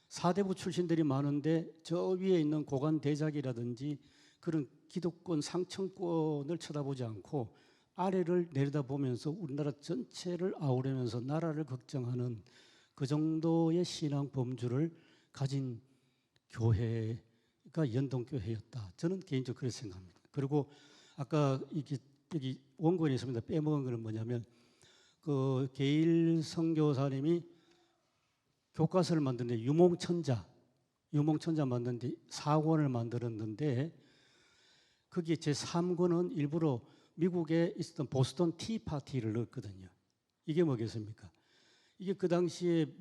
사대부 출신들이 많은데 저 위에 있는 고관대작이라든지 그런 기득권 상층권을 쳐다보지 않고 아래를 내려다보면서 우리나라 전체를 아우르면서 나라를 걱정하는 그 정도의 신앙 범주를 가진 교회가 연동교회였다. 저는 개인적으로 그렇게 생각합니다. 그리고 아까 여기 원고에 있습니다. 빼먹은 것은 뭐냐면 그 게일 선교사님이 교과서를 만드는데 유몽천자 만드는데 4권을 만들었는데 거기에 제 3권은 일부러 미국에 있었던 보스턴 티파티를 넣었거든요. 이게 뭐겠습니까? 이게 그 당시에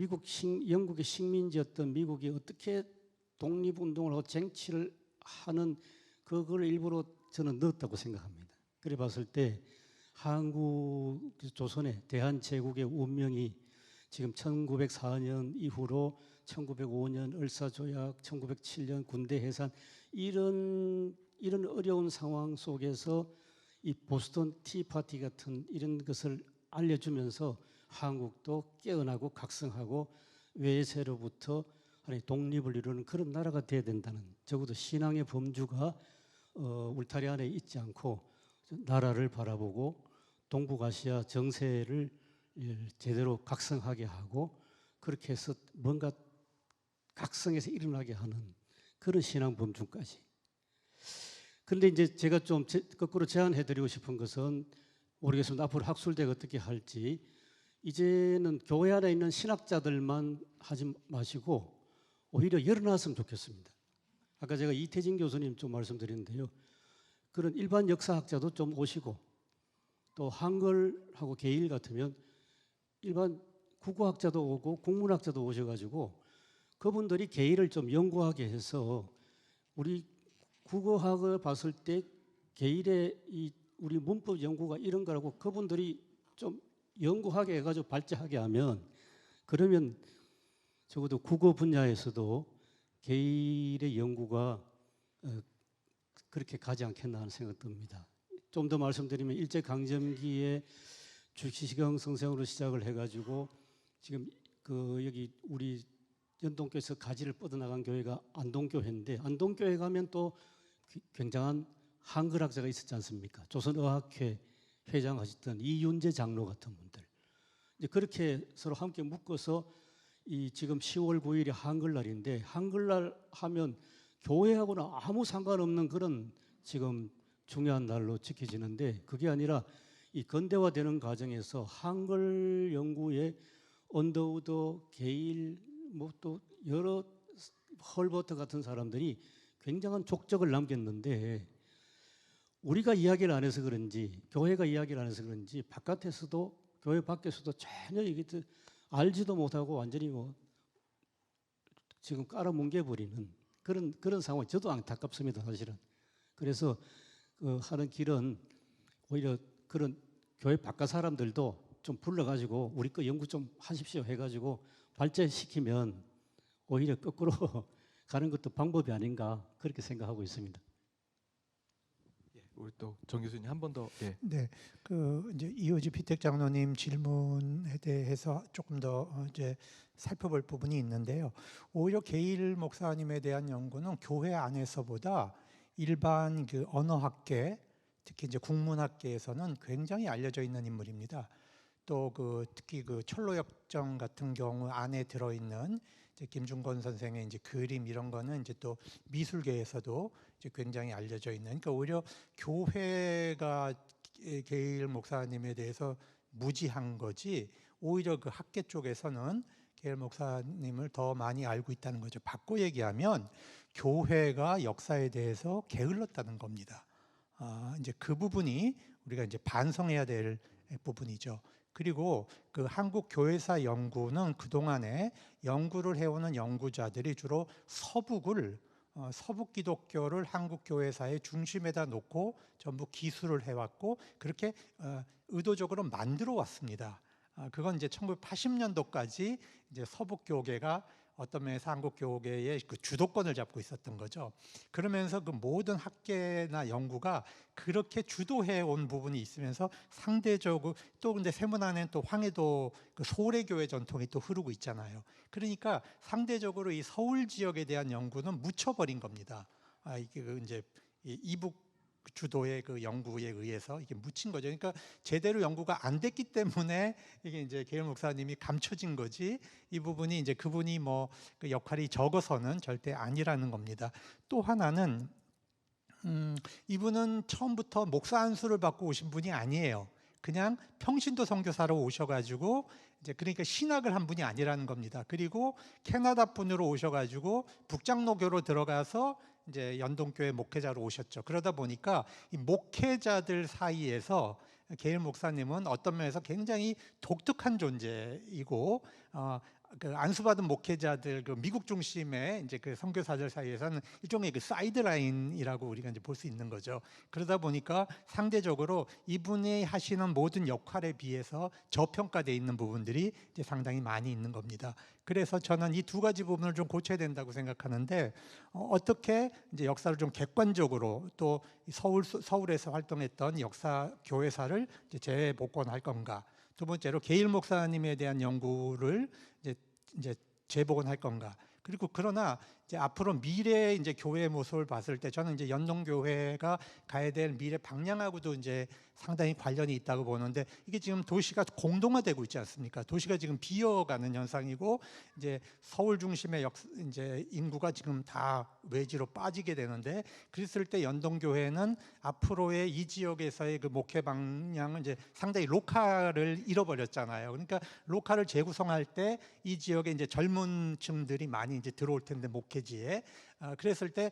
영국의 식민지였던 미국이 어떻게 독립운동을 하고 쟁취를 하는 그걸 일부러 저는 넣었다고 생각합니다. 그래 봤을 때 한국 조선의 대한제국의 운명이 지금 1904년 이후로 1905년 을사조약, 1907년 군대 해산 이런 어려운 상황 속에서 이 보스턴 티파티 같은 이런 것을 알려주면서 한국도 깨어나고 각성하고 외세로부터 하나의 독립을 이루는 그런 나라가 돼야 된다는, 적어도 신앙의 범주가 울타리 안에 있지 않고 나라를 바라보고 동북아시아 정세를 제대로 각성하게 하고 그렇게 해서 뭔가 각성해서 일어나게 하는 그런 신앙 범주까지. 그런데 이제 제가 좀 거꾸로 제안해드리고 싶은 것은, 모르겠습니다. 앞으로 학술대가 어떻게 할지, 이제는 교회 안에 있는 신학자들만 하지 마시고 오히려 열어놨으면 좋겠습니다. 아까 제가 이태진 교수님 좀 말씀드렸는데요. 그런 일반 역사학자도 좀 오시고, 또 한글하고 계일 같으면 일반 국어학자도 오고 국문학자도 오셔가지고 그분들이 계일을 좀 연구하게 해서, 우리 국어학을 봤을 때 계일의 이 우리 문법 연구가 이런 거라고 그분들이 좀 연구하게 해가지고 발제하게 하면, 그러면 적어도 국어 분야에서도 계일의 연구가 그렇게 가지 않겠나 하는 생각이 듭니다. 좀 더 말씀드리면, 일제강점기에 주시경 선생으로 시작을 해가지고 지금 여기 우리 연동교에서 가지를 뻗어나간 교회가 안동교회인데, 안동교회 가면 또 굉장한 한글학자가 있었지 않습니까? 조선어학회 회장하셨던 이윤재 장로 같은 분들. 이제 그렇게 서로 함께 묶어서 이 지금 10월 9일이 한글날인데, 한글날 하면 교회하고는 아무 상관없는 그런 지금 중요한 날로 지켜지는데, 그게 아니라 이 근대화되는 과정에서 한글 연구에 언더우드, 게일, 뭐 또 여러 헐버트 같은 사람들이 굉장한 족적을 남겼는데, 우리가 이야기를 안 해서 그런지, 교회가 이야기를 안 해서 그런지 바깥에서도, 교회 밖에서도 전혀 이게 알지도 못하고 완전히 뭐 지금 깔아뭉개버리는 그런 상황. 저도 안타깝습니다, 사실은. 그래서 하는 길은 오히려 그런 교회 바깥 사람들도 좀 불러가지고 우리 거 연구 좀 하십시오 해가지고 발제시키면 오히려 거꾸로 가는 것도 방법이 아닌가, 그렇게 생각하고 있습니다. 우리 또 정 교수님 한 번 더. 예. 네, 이제 이호지 피택 장로님 질문에 대해서 조금 더 이제 살펴볼 부분이 있는데요. 오히려 게일 목사님에 대한 연구는 교회 안에서보다 일반 그 언어학계, 특히 이제 국문학계에서는 굉장히 알려져 있는 인물입니다. 또 특히 철로역정 같은 경우 안에 들어있는 이제 김중건 선생의 이제 그림 이런 거는 이제 또 미술계에서도 이제 굉장히 알려져 있는. 그러니까 오히려 교회가 게일 목사님에 대해서 무지한 거지, 오히려 그 학계 쪽에서는 게일 목사님을 더 많이 알고 있다는 거죠. 바꿔 얘기하면 교회가 역사에 대해서 게을렀다는 겁니다. 이제 그 부분이 우리가 이제 반성해야 될 부분이죠. 그리고 그 한국 교회사 연구는 그동안에 연구를 해오는 연구자들이 주로 서북 기독교를 한국 교회사의 중심에다 놓고 전부 기술을 해왔고, 그렇게 의도적으로 만들어 왔습니다. 그건 이제 1980년도까지 이제 서북 교계가 어떤 면에서 한국 교계의 그 주도권을 잡고 있었던 거죠. 그러면서 그 모든 학계나 연구가 그렇게 주도해 온 부분이 있으면서 상대적으로, 또 근데 세문 안에는 또 황해도 그 소래교회 전통이 또 흐르고 있잖아요. 그러니까 상대적으로 이 서울 지역에 대한 연구는 묻혀버린 겁니다. 이게 이제 이북 주도의 그 연구에 의해서 이게 묻힌 거죠. 그러니까 제대로 연구가 안 됐기 때문에 이게 이제 게일 목사님이 감춰진 거지, 이 부분이 이제 그분이 뭐 그 역할이 적어서는 절대 아니라는 겁니다. 또 하나는 이분은 처음부터 목사 안수를 받고 오신 분이 아니에요. 그냥 평신도 선교사로 오셔가지고 이제 그러니까 신학을 한 분이 아니라는 겁니다. 그리고 캐나다 분으로 오셔가지고 북장로교로 들어가서 이제 연동교회 목회자로 오셨죠. 그러다 보니까 이 목회자들 사이에서 게일 목사님은 어떤 면에서 굉장히 독특한 존재이고, 그 안수받은 목회자들 그 미국 중심의 이제 그 선교사들 사이에서는 일종의 그 사이드라인이라고 우리가 이제 볼 수 있는 거죠. 그러다 보니까 상대적으로 이분이 하시는 모든 역할에 비해서 저평가되어 있는 부분들이 이제 상당히 많이 있는 겁니다. 그래서 저는 이 두 가지 부분을 좀 고쳐야 된다고 생각하는데 어떻게 이제 역사를 좀 객관적으로 또 서울에서 활동했던 역사 교회사를 이제 재복원할 건가? 두 번째로 게일 목사님에 대한 연구를 이제 재복원할 건가? 그리고 그러나 이제 앞으로 미래 이제 교회의 모습을 봤을 때 저는 이제 연동교회가 가야 될 미래 방향하고도 이제 상당히 관련이 있다고 보는데 이게 지금 도시가 공동화되고 있지 않습니까? 도시가 지금 비어가는 현상이고 이제 서울 중심의 이제 인구가 지금 다 외지로 빠지게 되는데 그랬을 때 연동교회는 앞으로의 이 지역에서의 그 목회 방향은 이제 상당히 로컬을 잃어버렸잖아요. 그러니까 로컬을 재구성할 때 이 지역에 이제 젊은층들이 많이 이제 들어올 텐데 목회지에 그랬을 때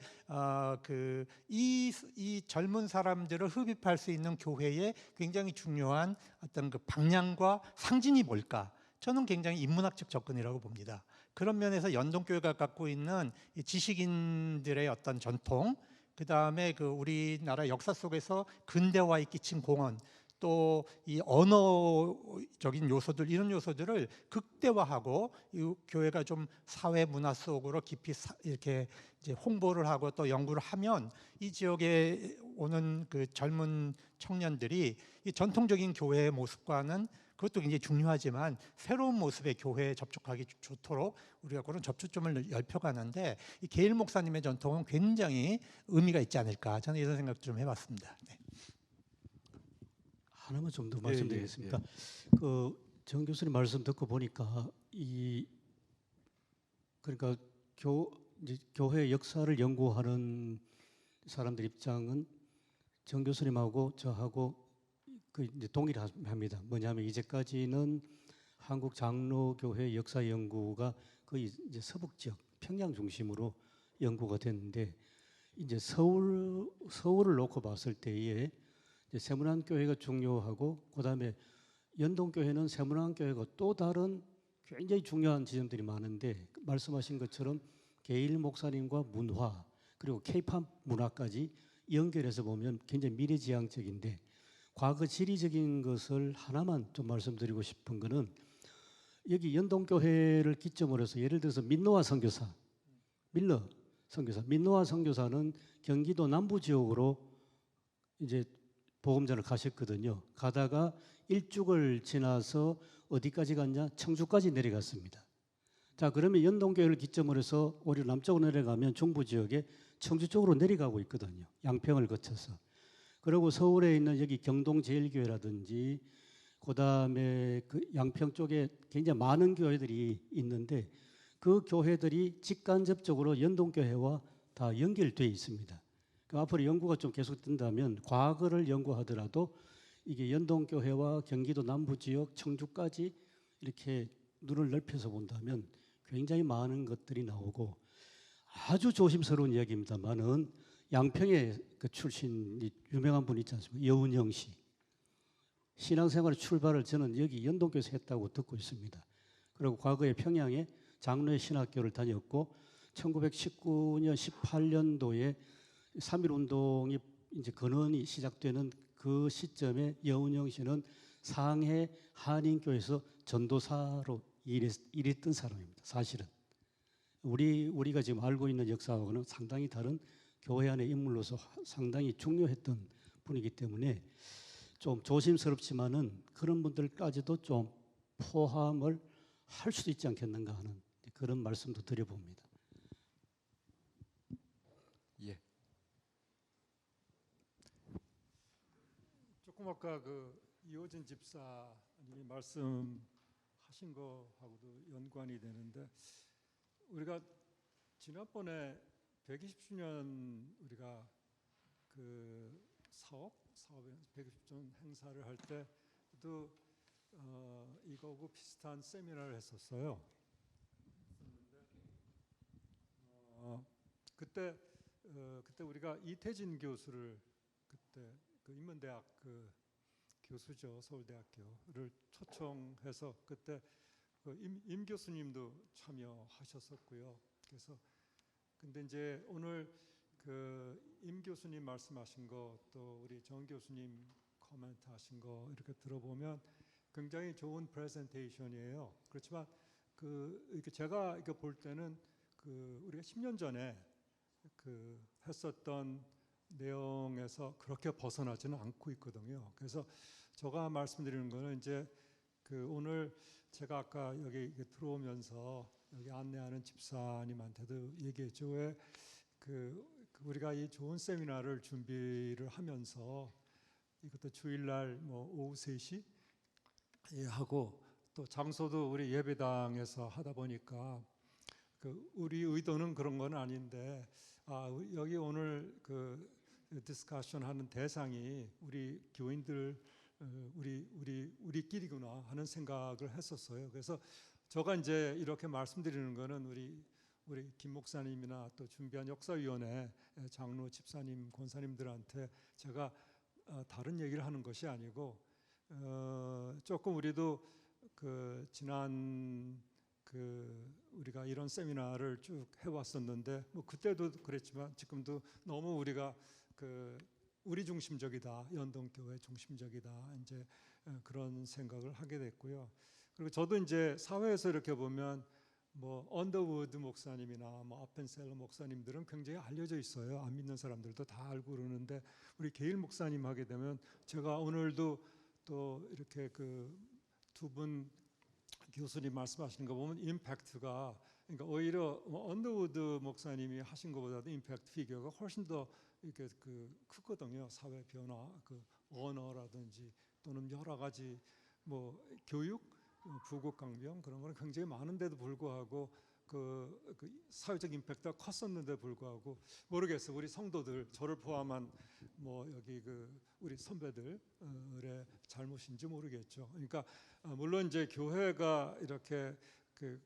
이 젊은 사람들을 흡입할 수 있는 교회의 굉장히 중요한 어떤 그 방향과 상징이 뭘까? 저는 굉장히 인문학적 접근이라고 봅니다. 그런 면에서 연동교회가 갖고 있는 이 지식인들의 어떤 전통, 그 다음에 그 우리나라 역사 속에서 근대화에 끼친 공헌, 또 이 언어적인 요소들 이런 요소들을 극대화하고 이 교회가 좀 사회 문화 속으로 깊이 이렇게 이제 홍보를 하고 또 연구를 하면 이 지역에 오는 그 젊은 청년들이 이 전통적인 교회의 모습과는 그것도 굉장히 중요하지만 새로운 모습의 교회에 접촉하기 좋도록 우리가 그런 접촉점을 넓혀가는데 이 게일 목사님의 전통은 굉장히 의미가 있지 않을까 저는 이런 생각 좀 해봤습니다. 네. 하나만 좀 더 예, 말씀드리겠습니다. 그 정 교수님 말씀 듣고 보니까 그러니까 이제 교회 역사를 연구하는 사람들 입장은 정 교수님하고 저하고 그 이제 동일합니다. 뭐냐면 이제까지는 한국 장로교회 역사 연구가 거의 이제 서북 지역 평양 중심으로 연구가 됐는데 이제 서울을 놓고 봤을 때에 이제 세문안교회가 중요하고 그다음에 연동교회는 세문안교회가 또 다른 굉장히 중요한 지점들이 많은데 말씀하신 것처럼 게일 목사님과 문화 그리고 케이팝 문화까지 연결해서 보면 굉장히 미래지향적인데 과거 지리적인 것을 하나만 좀 말씀드리고 싶은 거는 여기 연동교회를 기점으로 해서 예를 들어서 민노아 선교사 민노아 선교사는 경기도 남부 지역으로 이제 복음전을 가셨거든요. 가다가 일죽을 지나서 어디까지 갔냐? 청주까지 내려갔습니다. 자, 그러면 연동교회를 기점으로 해서 오히려 남쪽으로 내려가면 중부 지역에 청주 쪽으로 내려가고 있거든요. 양평을 거쳐서. 그리고 서울에 있는 여기 경동제일교회라든지 그다음에 그 양평 쪽에 굉장히 많은 교회들이 있는데 그 교회들이 직간접적으로 연동교회와 다 연결되어 있습니다. 앞으로 연구가 좀 계속된다면 과거를 연구하더라도 이게 연동교회와 경기도 남부지역 청주까지 이렇게 눈을 넓혀서 본다면 굉장히 많은 것들이 나오고 아주 조심스러운 이야기입니다만은 양평에 그 출신이 유명한 분 있지 않습니까? 여운영 씨. 신앙생활 출발을 저는 여기 연동교에서 했다고 듣고 있습니다. 그리고 과거에 평양에 장로의 신학교를 다녔고 1919년 18년도에 3.1운동이 이제 근원이 시작되는 그 시점에 여운영 씨는 상해 한인교에서 전도사로 일했던 사람입니다. 사실은 우리가 지금 알고 있는 역사하고는 상당히 다른 교회 안의 인물로서 상당히 중요했던 분이기 때문에 좀 조심스럽지만은 그런 분들까지도 좀 포함을 할 수도 있지 않겠는가 하는 그런 말씀도 드려봅니다. 예. 조금 아까 그 이호진 집사님이 말씀하신 거하고도 연관이 되는데 우리가 지난번에 120주년 우리가 그 사업의 120주년 행사를 할 때도 이거하고 비슷한 세미나를 했었어요. 그때 우리가 이태진 교수를 그때 그 인문대학 그 교수죠 서울대학교를 초청해서 그때 임 교수님도 참여하셨었고요. 그래서 근데 이제 오늘 임 교수님 말씀하신 거 또 우리 정 교수님 코멘트 하신 거 이렇게 들어보면 굉장히 좋은 프레젠테이션이에요. 그렇지만 이렇게 제가 이렇게 볼 때는 우리가 10년 전에 했었던 내용에서 그렇게 벗어나지는 않고 있거든요. 그래서 제가 말씀드리는 거는 이제 오늘 제가 아까 여기 이렇게 들어오면서 여기 안내하는 집사님한테도 얘기했죠. 왜 우리가 이 좋은 세미나를 준비를 하면서 이것도 주일날 뭐 오후 3시 하고 또 장소도 우리 예배당에서 하다 보니까 우리 의도는 그런 건 아닌데 여기 오늘 디스커션 하는 대상이 우리 교인들 우리끼리구나 하는 생각을 했었어요. 그래서 제가 이제 이렇게 말씀드리는 거는 우리 김 목사님이나 또 준비한 역사위원회 장로, 집사님, 권사님들한테 제가 다른 얘기를 하는 것이 아니고 조금 우리도 지난 우리가 이런 세미나를 쭉 해왔었는데 뭐 그때도 그랬지만 지금도 너무 우리가 우리 중심적이다, 연동교회 중심적이다 이제 그런 생각을 하게 됐고요. 그리고 저도 이제 사회에서 이렇게 보면 뭐 언더우드 목사님이나 뭐 아펜셀러 목사님들은 굉장히 알려져 있어요. 안 믿는 사람들도 다 알고 그러는데 우리 게일 목사님 하게 되면 제가 오늘도 또 이렇게 두 분 교수님 말씀하시는 거 보면 임팩트가 그러니까 오히려 언더우드 목사님이 하신 것보다도 임팩트 피규어가 훨씬 더 이렇게 크거든요. 사회 변화, 언어라든지 또는 여러 가지 뭐 교육, 부국 강병 그런 거는 굉장히 많은데도 불구하고 사회적 임팩트가 컸었는데 불구하고 모르겠어요. 우리 성도들 저를 포함한 뭐 여기 우리 선배들의 잘못인지 모르겠죠. 그러니까 물론 이제 교회가 이렇게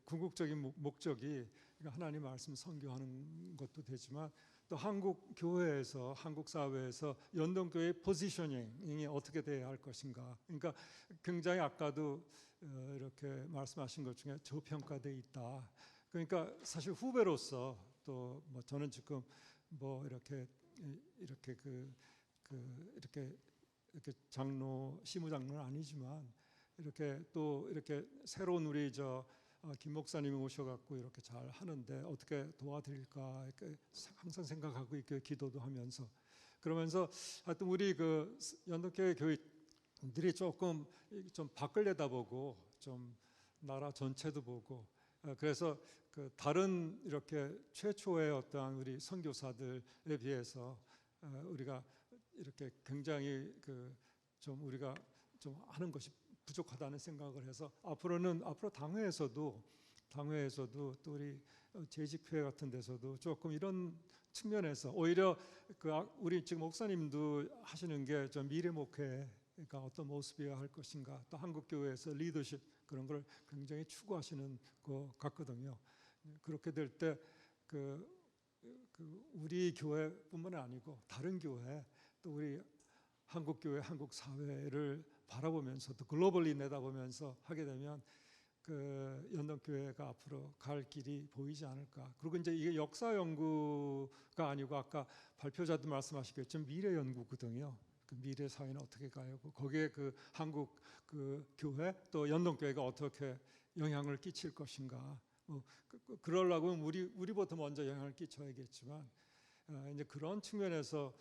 궁극적인 목적이 하나님 말씀 선교하는 것도 되지만 또 한국 교회에서 한국 사회에서 연동교회의 포지셔닝이 어떻게 돼야 할 것인가. 그러니까 굉장히 아까도 이렇게 말씀하신 것 중에 저평가돼 있다. 그러니까 사실 후배로서 또 뭐 저는 지금 뭐 이렇게 장로 시무장로는 아니지만 이렇게 또 이렇게 새로운 우리 김 목사님이 오셔갖고 이렇게 잘 하는데 어떻게 도와드릴까 이렇게 항상 생각하고 있고 기도도 하면서 그러면서 하여튼 우리 연동교회 교회들이 조금 좀 밖을 내다보고 좀 나라 전체도 보고 그래서 다른 이렇게 최초의 어떠한 우리 선교사들에 비해서 우리가 이렇게 굉장히 좀 우리가 좀 하는 것이 부족하다는 생각을 해서 앞으로 당회에서도 또 우리 재직회 같은 데서도 조금 이런 측면에서 오히려 우리 지금 목사님도 하시는 게 좀 미래 목회가 어떤 모습이어야 할 것인가 또 한국 교회에서 리더십 그런 걸 굉장히 추구하시는 것 같거든요. 그렇게 될 때 우리 교회뿐만 아니고 다른 교회 또 우리 한국 교회, 한국 사회를 바라보면서 또 글로벌리 내다보면서 하게 되면 연동교회가 앞으로 갈 길이 보이지 않을까. 그리고 이제 이게 역사 연구가 아니고 아까 발표자도 말씀하시겠지만 미래 연구거든요. 미래 사회는 어떻게 가요? 거기에 한국 교회 또 연동교회가 어떻게 영향을 끼칠 것인가. 그러려면 우리부터 먼저 영향을 끼쳐야겠지만 이제 그런 측면에서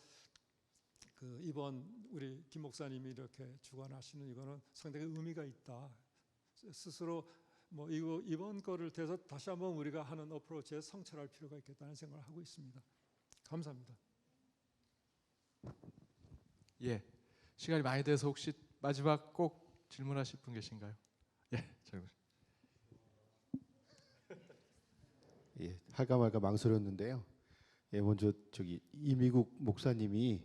이번 우리 김 목사님이 이렇게 주관하시는 이거는 상당히 의미가 있다. 스스로 뭐 이번 거를 대해서 다시 한번 우리가 하는 어프로치에 성찰할 필요가 있겠다는 생각을 하고 있습니다. 감사합니다. 예, 시간이 많이 돼서 혹시 마지막 꼭 질문하실 분 계신가요? 예, 잘 예, 할까 말까 망설였는데요. 예, 먼저 이미국 목사님이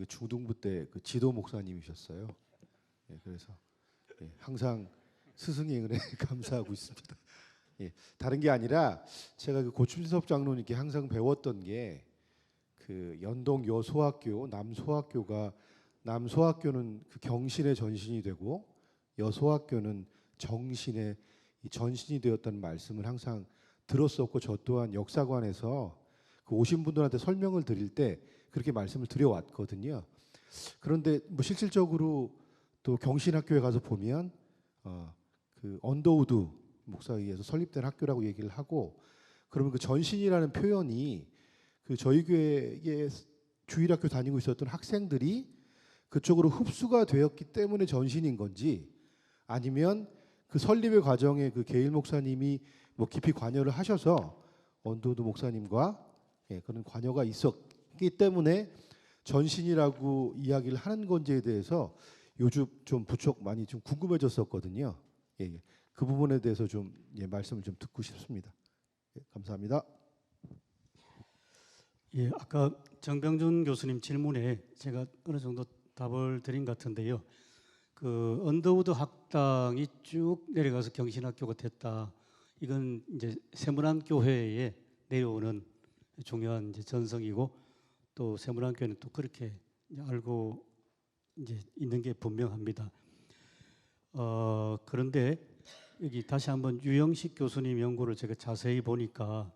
중등부 때 지도 목사님이셨어요. 예, 그래서 항상 스승의 은혜 감사하고 있습니다. 예, 다른 게 아니라 제가 고충진섭 장로님께 항상 배웠던 게 연동 여소학교, 남소학교는 경신의 전신이 되고 여소학교는 정신의 이 전신이 되었다는 말씀을 항상 들었었고 저 또한 역사관에서 그 오신 분들한테 설명을 드릴 때 그렇게 말씀을 드려왔거든요. 그런데 뭐 실질적으로 또 경신학교에 가서 보면 그 언더우드 목사에 의해서 설립된 학교라고 얘기를 하고, 그러면 그 전신이라는 표현이 그 저희 교회에 주일학교 다니고 있었던 학생들이 그쪽으로 흡수가 되었기 때문에 전신인 건지, 아니면 그 설립의 과정에 그 게일 목사님이 뭐 깊이 관여를 하셔서 언더우드 목사님과 그런 관여가 있었기 때문에 전신이라고 이야기를 하는 건지에 대해서 요즘 좀 부쩍 많이 좀 궁금해졌었거든요. 예. 그 부분에 대해서 좀 말씀을 좀 듣고 싶습니다. 감사합니다. 예, 아까 정병준 교수님 질문에 제가 어느 정도 답을 드린 것 같은데요. 그 언더우드 학당이 쭉 내려가서 경신학교가 됐다. 이건 이제 세문안교회에 내려오는 중요한 이제 전성이고, 또 세문안교회는 또 그렇게 이제 알고 이제 있는 게 분명합니다. 그런데 여기 다시 한번 유영식 교수님 연구를 제가 자세히 보니까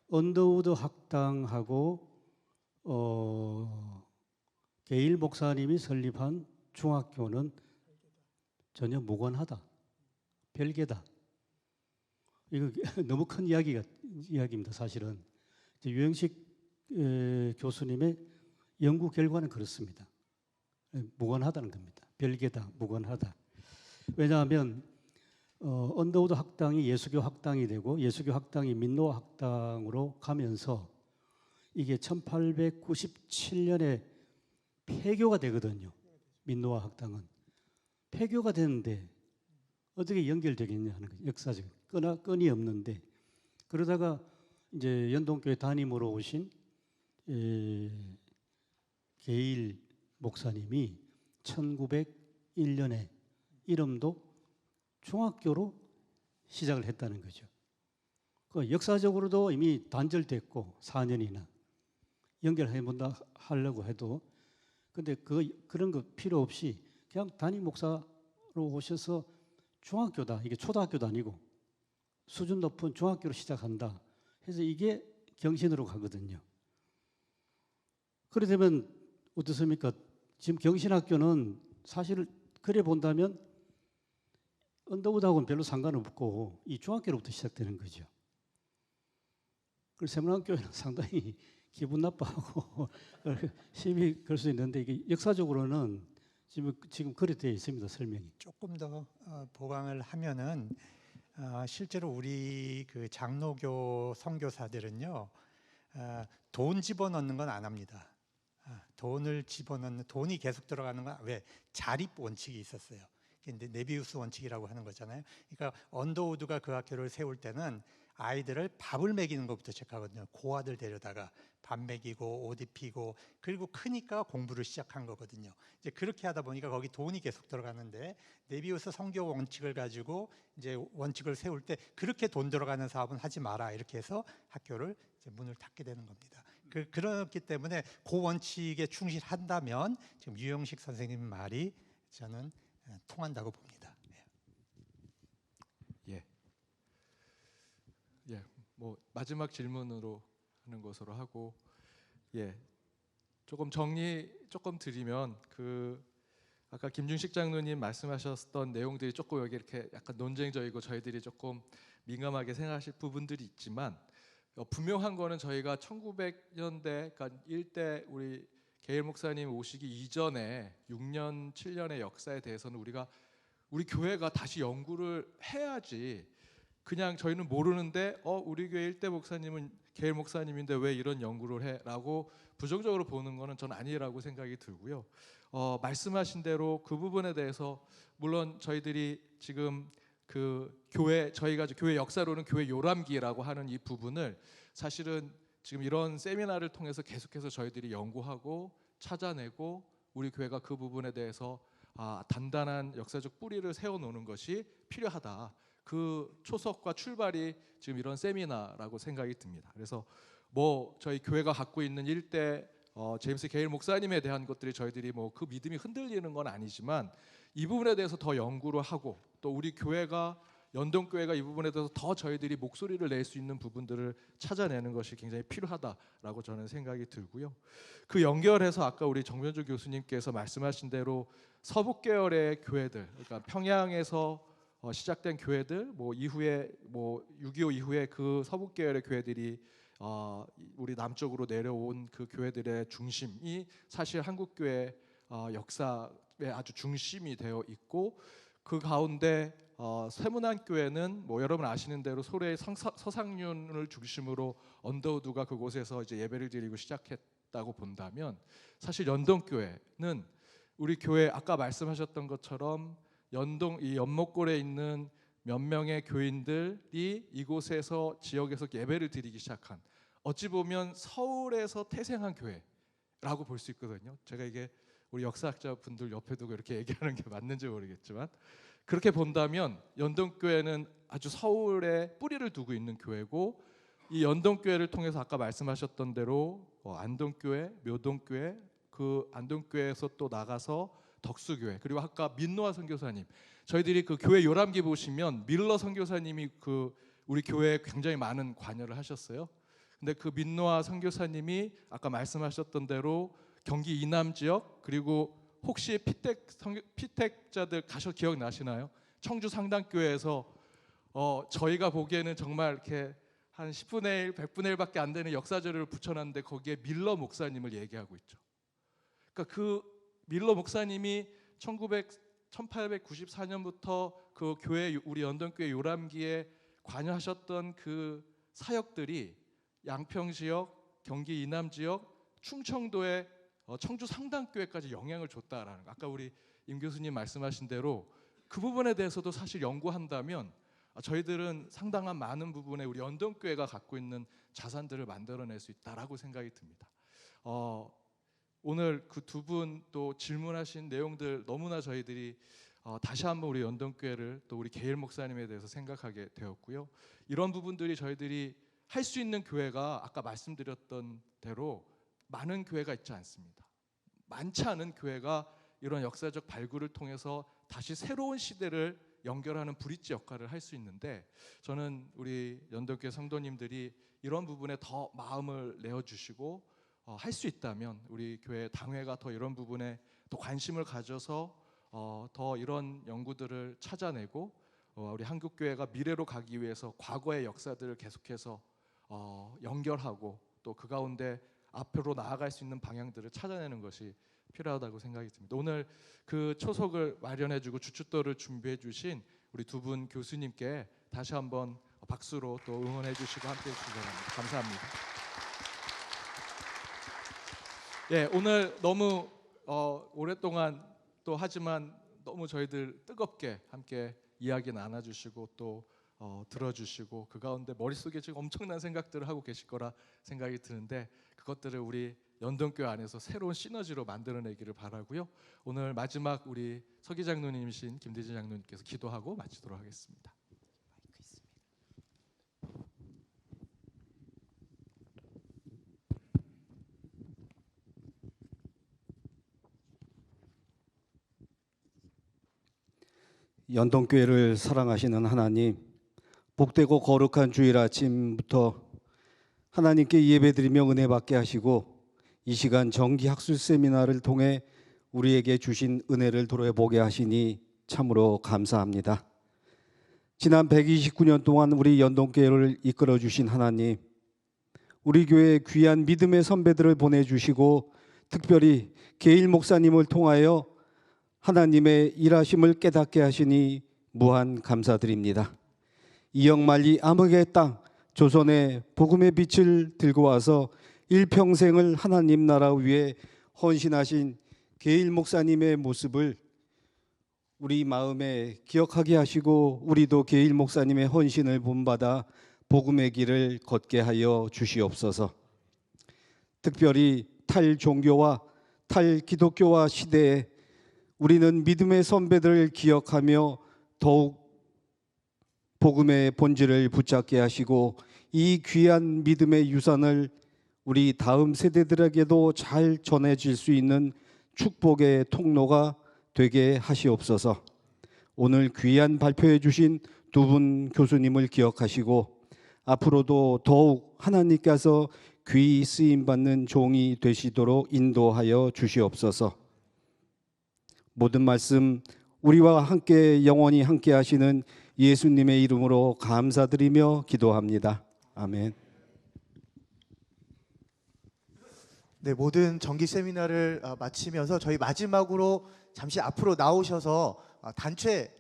언더우드 학당하고 게일 목사님이 설립한 중학교는 전혀 무관하다, 별개다. 이거 너무 큰 이야기입니다. 사실은 이제 유영식 교수님의 연구 결과는 그렇습니다. 무관하다는 겁니다. 별개다, 무관하다. 왜냐하면 언더우드 학당이 예수교 학당이 되고 예수교 학당이 민노아 학당으로 가면서 이게 1897년에 폐교가 되거든요. 민노아 학당은 폐교가 되는데 어떻게 연결되겠냐 하는 거죠. 역사적 끈이 없는데, 그러다가 이제 연동교회 담임으로 오신 게일 목사님이 1901년에 이름도 중학교로 시작을 했다는 거죠. 그 역사적으로도 이미 단절됐고 4년이나 연결해본다 하려고 해도, 근데 그런 거 필요 없이 그냥 담임 목사로 오셔서 중학교다, 이게 초등학교도 아니고 수준 높은 중학교로 시작한다 해서 이게 경신으로 가거든요. 그래 되면 어떻습니까? 지금 경신학교는 사실 그래 본다면 언더우드하고는 별로 상관없고 이 중학교로부터 시작되는 거죠. 그래서 세문안교회는 상당히 기분 나빠하고 시비 걸 수 있는데, 이게 역사적으로는 지금 그렇게 되어 있습니다. 설명이. 조금 더 보강을 하면은 실제로 우리 그 장로교 선교사들은요, 돈 집어넣는 건 안 합니다. 돈을 집어넣는, 돈이 계속 들어가는 건 왜? 자립 원칙이 있었어요. 근데 네비우스 원칙이라고 하는 거잖아요. 그러니까 언더우드가 그 학교를 세울 때는 아이들을 밥을 먹이는 것부터 시작하거든요. 고아들 데려다가 밥 먹이고 옷 입히고, 그리고 크니까 공부를 시작한 거거든요. 이제 그렇게 하다 보니까 거기 돈이 계속 들어가는데, 네비우스 선교 원칙을 가지고 이제 원칙을 세울 때 그렇게 돈 들어가는 사업은 하지 마라, 이렇게 해서 학교를 이제 문을 닫게 되는 겁니다. 그렇기 때문에 그 원칙에 충실한다면 지금 유영식 선생님 말이 저는 통한다고 봅니다. 뭐 마지막 질문으로 하는 것으로 하고, 조금 정리 조금 드리면, 그 아까 김중식 장로님 말씀하셨던 내용들이 조금 여기 이렇게 약간 논쟁적이고 저희들이 조금 민감하게 생각하실 부분들이 있지만, 분명한 거는 저희가 1900년대, 그러니까 일대 우리 게일 목사님 오시기 이전에 6년 7년의 역사에 대해서는 우리 교회가 다시 연구를 해야지, 그냥 저희는 모르는데 우리 교회 일대 목사님은 게일 목사님인데 왜 이런 연구를 해? 라고 부정적으로 보는 거는 전 아니라고 생각이 들고요. 말씀하신 대로 그 부분에 대해서 물론 저희들이 지금 그 저희가 교회 역사로는 교회 요람기라고 하는 이 부분을 사실은 지금 이런 세미나를 통해서 계속해서 저희들이 연구하고 찾아내고 우리 교회가 그 부분에 대해서 단단한 역사적 뿌리를 세워놓는 것이 필요하다. 그 초석과 출발이 지금 이런 세미나라고 생각이 듭니다. 그래서 뭐 저희 교회가 갖고 있는 일대 제임스 게일 목사님에 대한 것들이 저희들이 뭐 그 믿음이 흔들리는 건 아니지만, 이 부분에 대해서 더 연구를 하고, 또 우리 교회가 연동교회가 이 부분에 대해서 더 저희들이 목소리를 낼 수 있는 부분들을 찾아내는 것이 굉장히 필요하다라고 저는 생각이 들고요. 그 연결해서 아까 우리 정면주 교수님께서 말씀하신 대로 서북 계열의 교회들, 그러니까 평양에서 시작된 교회들, 뭐 이후에 뭐 6.25 이후에 그 서북 계열의 교회들이 우리 남쪽으로 내려온 그 교회들의 중심이 사실 한국 교회 역사의 아주 중심이 되어 있고, 그 가운데 세문안 교회는 뭐 여러분 아시는 대로 소래의 서상륜을 중심으로 언더우드가 그곳에서 이제 예배를 드리고 시작했다고 본다면, 사실 연동교회는 우리 교회 아까 말씀하셨던 것처럼 이 연목골에 있는 몇 명의 교인들이 이곳에서 지역에서 예배를 드리기 시작한, 어찌 보면 서울에서 태생한 교회라고 볼 수 있거든요. 제가 이게 우리 역사학자 분들 옆에 두고 이렇게 얘기하는 게 맞는지 모르겠지만, 그렇게 본다면 연동교회는 아주 서울에 뿌리를 두고 있는 교회고, 이 연동교회를 통해서 아까 말씀하셨던 대로 안동교회, 묘동교회, 그 안동교회에서 또 나가서 덕수교회, 그리고 아까 민노아 선교사님, 저희들이 그 교회 요람기 보시면 밀러 선교사님이 그 우리 교회에 굉장히 많은 관여를 하셨어요. 근데 그 민노아 선교사님이 아까 말씀하셨던 대로 경기 이남 지역, 그리고 혹시 피택자들 기억나시나요? 청주 상당교회에서 저희가 보기에는 정말 이렇게 한 10분의 1, 100분의 1밖에 안 되는 역사자료를 붙여놨는데 거기에 밀러 목사님을 얘기하고 있죠. 그러니까 그 밀러 목사님이 1894년부터 그 교회, 우리 연동교회 요람기에 관여하셨던 그 사역들이 양평 지역, 경기 이남 지역, 충청도의 청주 상당교회까지 영향을 줬다라는 거. 아까 우리 임 교수님 말씀하신 대로 그 부분에 대해서도 사실 연구한다면 저희들은 상당한 많은 부분에 우리 연동교회가 갖고 있는 자산들을 만들어낼 수 있다라고 생각이 듭니다. 오늘 그 두 분 또 질문하신 내용들 너무나 저희들이 다시 한번 우리 연동교회를 또 우리 게일 목사님에 대해서 생각하게 되었고요. 이런 부분들이 저희들이 할 수 있는 교회가 아까 말씀드렸던 대로 많은 교회가 있지 않습니다. 많지 않은 교회가 이런 역사적 발굴을 통해서 다시 새로운 시대를 연결하는 브릿지 역할을 할 수 있는데, 저는 우리 연동교회 성도님들이 이런 부분에 더 마음을 내어주시고 할 수 있다면 우리 교회 당회가 더 이런 부분에 또 관심을 가져서 더 이런 연구들을 찾아내고 우리 한국교회가 미래로 가기 위해서 과거의 역사들을 계속해서 연결하고 또 그 가운데 앞으로 나아갈 수 있는 방향들을 찾아내는 것이 필요하다고 생각이 듭니다. 오늘 그 초석을 마련해주고 주춧돌을 준비해주신 우리 두 분 교수님께 다시 한번 박수로 또 응원해주시고 함께해 주시기 바랍니다. 감사합니다. 예, 오늘 너무 오랫동안 또 하지만 너무 저희들 뜨겁게 함께 이야기 나눠주시고 또 들어주시고 그 가운데 머릿속에 지금 엄청난 생각들을 하고 계실 거라 생각이 드는데, 그것들을 우리 연동교회 안에서 새로운 시너지로 만들어내기를 바라고요. 오늘 마지막 우리 서기 장로님이신 김대진 장로님께서 기도하고 마치도록 하겠습니다. 연동교회를 사랑하시는 하나님, 복되고 거룩한 주일 아침부터 하나님께 예배드리며 은혜 받게 하시고 이 시간 정기 학술 세미나를 통해 우리에게 주신 은혜를 도려보게 하시니 참으로 감사합니다. 지난 129년 동안 우리 연동교회를 이끌어 주신 하나님, 우리 교회에 귀한 믿음의 선배들을 보내주시고 특별히 게일 목사님을 통하여 하나님의 일하심을 깨닫게 하시니 무한 감사드립니다. 이역만리 암흑의 땅 조선의 복음의 빛을 들고 와서 일평생을 하나님 나라 위에 헌신하신 게일 목사님의 모습을 우리 마음에 기억하게 하시고 우리도 게일 목사님의 헌신을 본받아 복음의 길을 걷게 하여 주시옵소서. 특별히 탈종교와 탈기독교화 시대에 우리는 믿음의 선배들을 기억하며 더욱 복음의 본질을 붙잡게 하시고 이 귀한 믿음의 유산을 우리 다음 세대들에게도 잘 전해질 수 있는 축복의 통로가 되게 하시옵소서. 오늘 귀한 발표해 주신 두 분 교수님을 기억하시고 앞으로도 더욱 하나님께서 귀히 쓰임 받는 종이 되시도록 인도하여 주시옵소서. 모든 말씀 우리와 함께 영원히 함께 하시는 예수님의 이름으로 감사드리며 기도합니다. 아멘. 네, 모든 정기 세미나를 마치면서 저희 마지막으로 잠시 앞으로 나오셔서 단체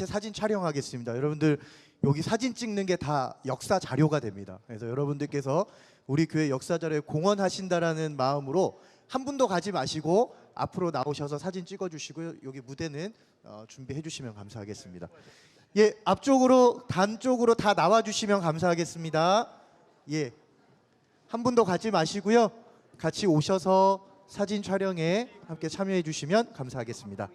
사진 촬영하겠습니다. 여러분들 여기 사진 찍는 게 다 역사 자료가 됩니다. 그래서 여러분들께서 우리 교회 역사 자료에 공헌하신다라는 마음으로 한 분도 가지 마시고 앞으로 나오셔서 사진 찍어주시고요. 여기 무대는 준비해 주시면 감사하겠습니다. 예, 앞쪽으로 단쪽으로 다 나와주시면 감사하겠습니다. 예, 한 분도 가지 마시고요. 같이 오셔서 사진 촬영에 함께 참여해 주시면 감사하겠습니다.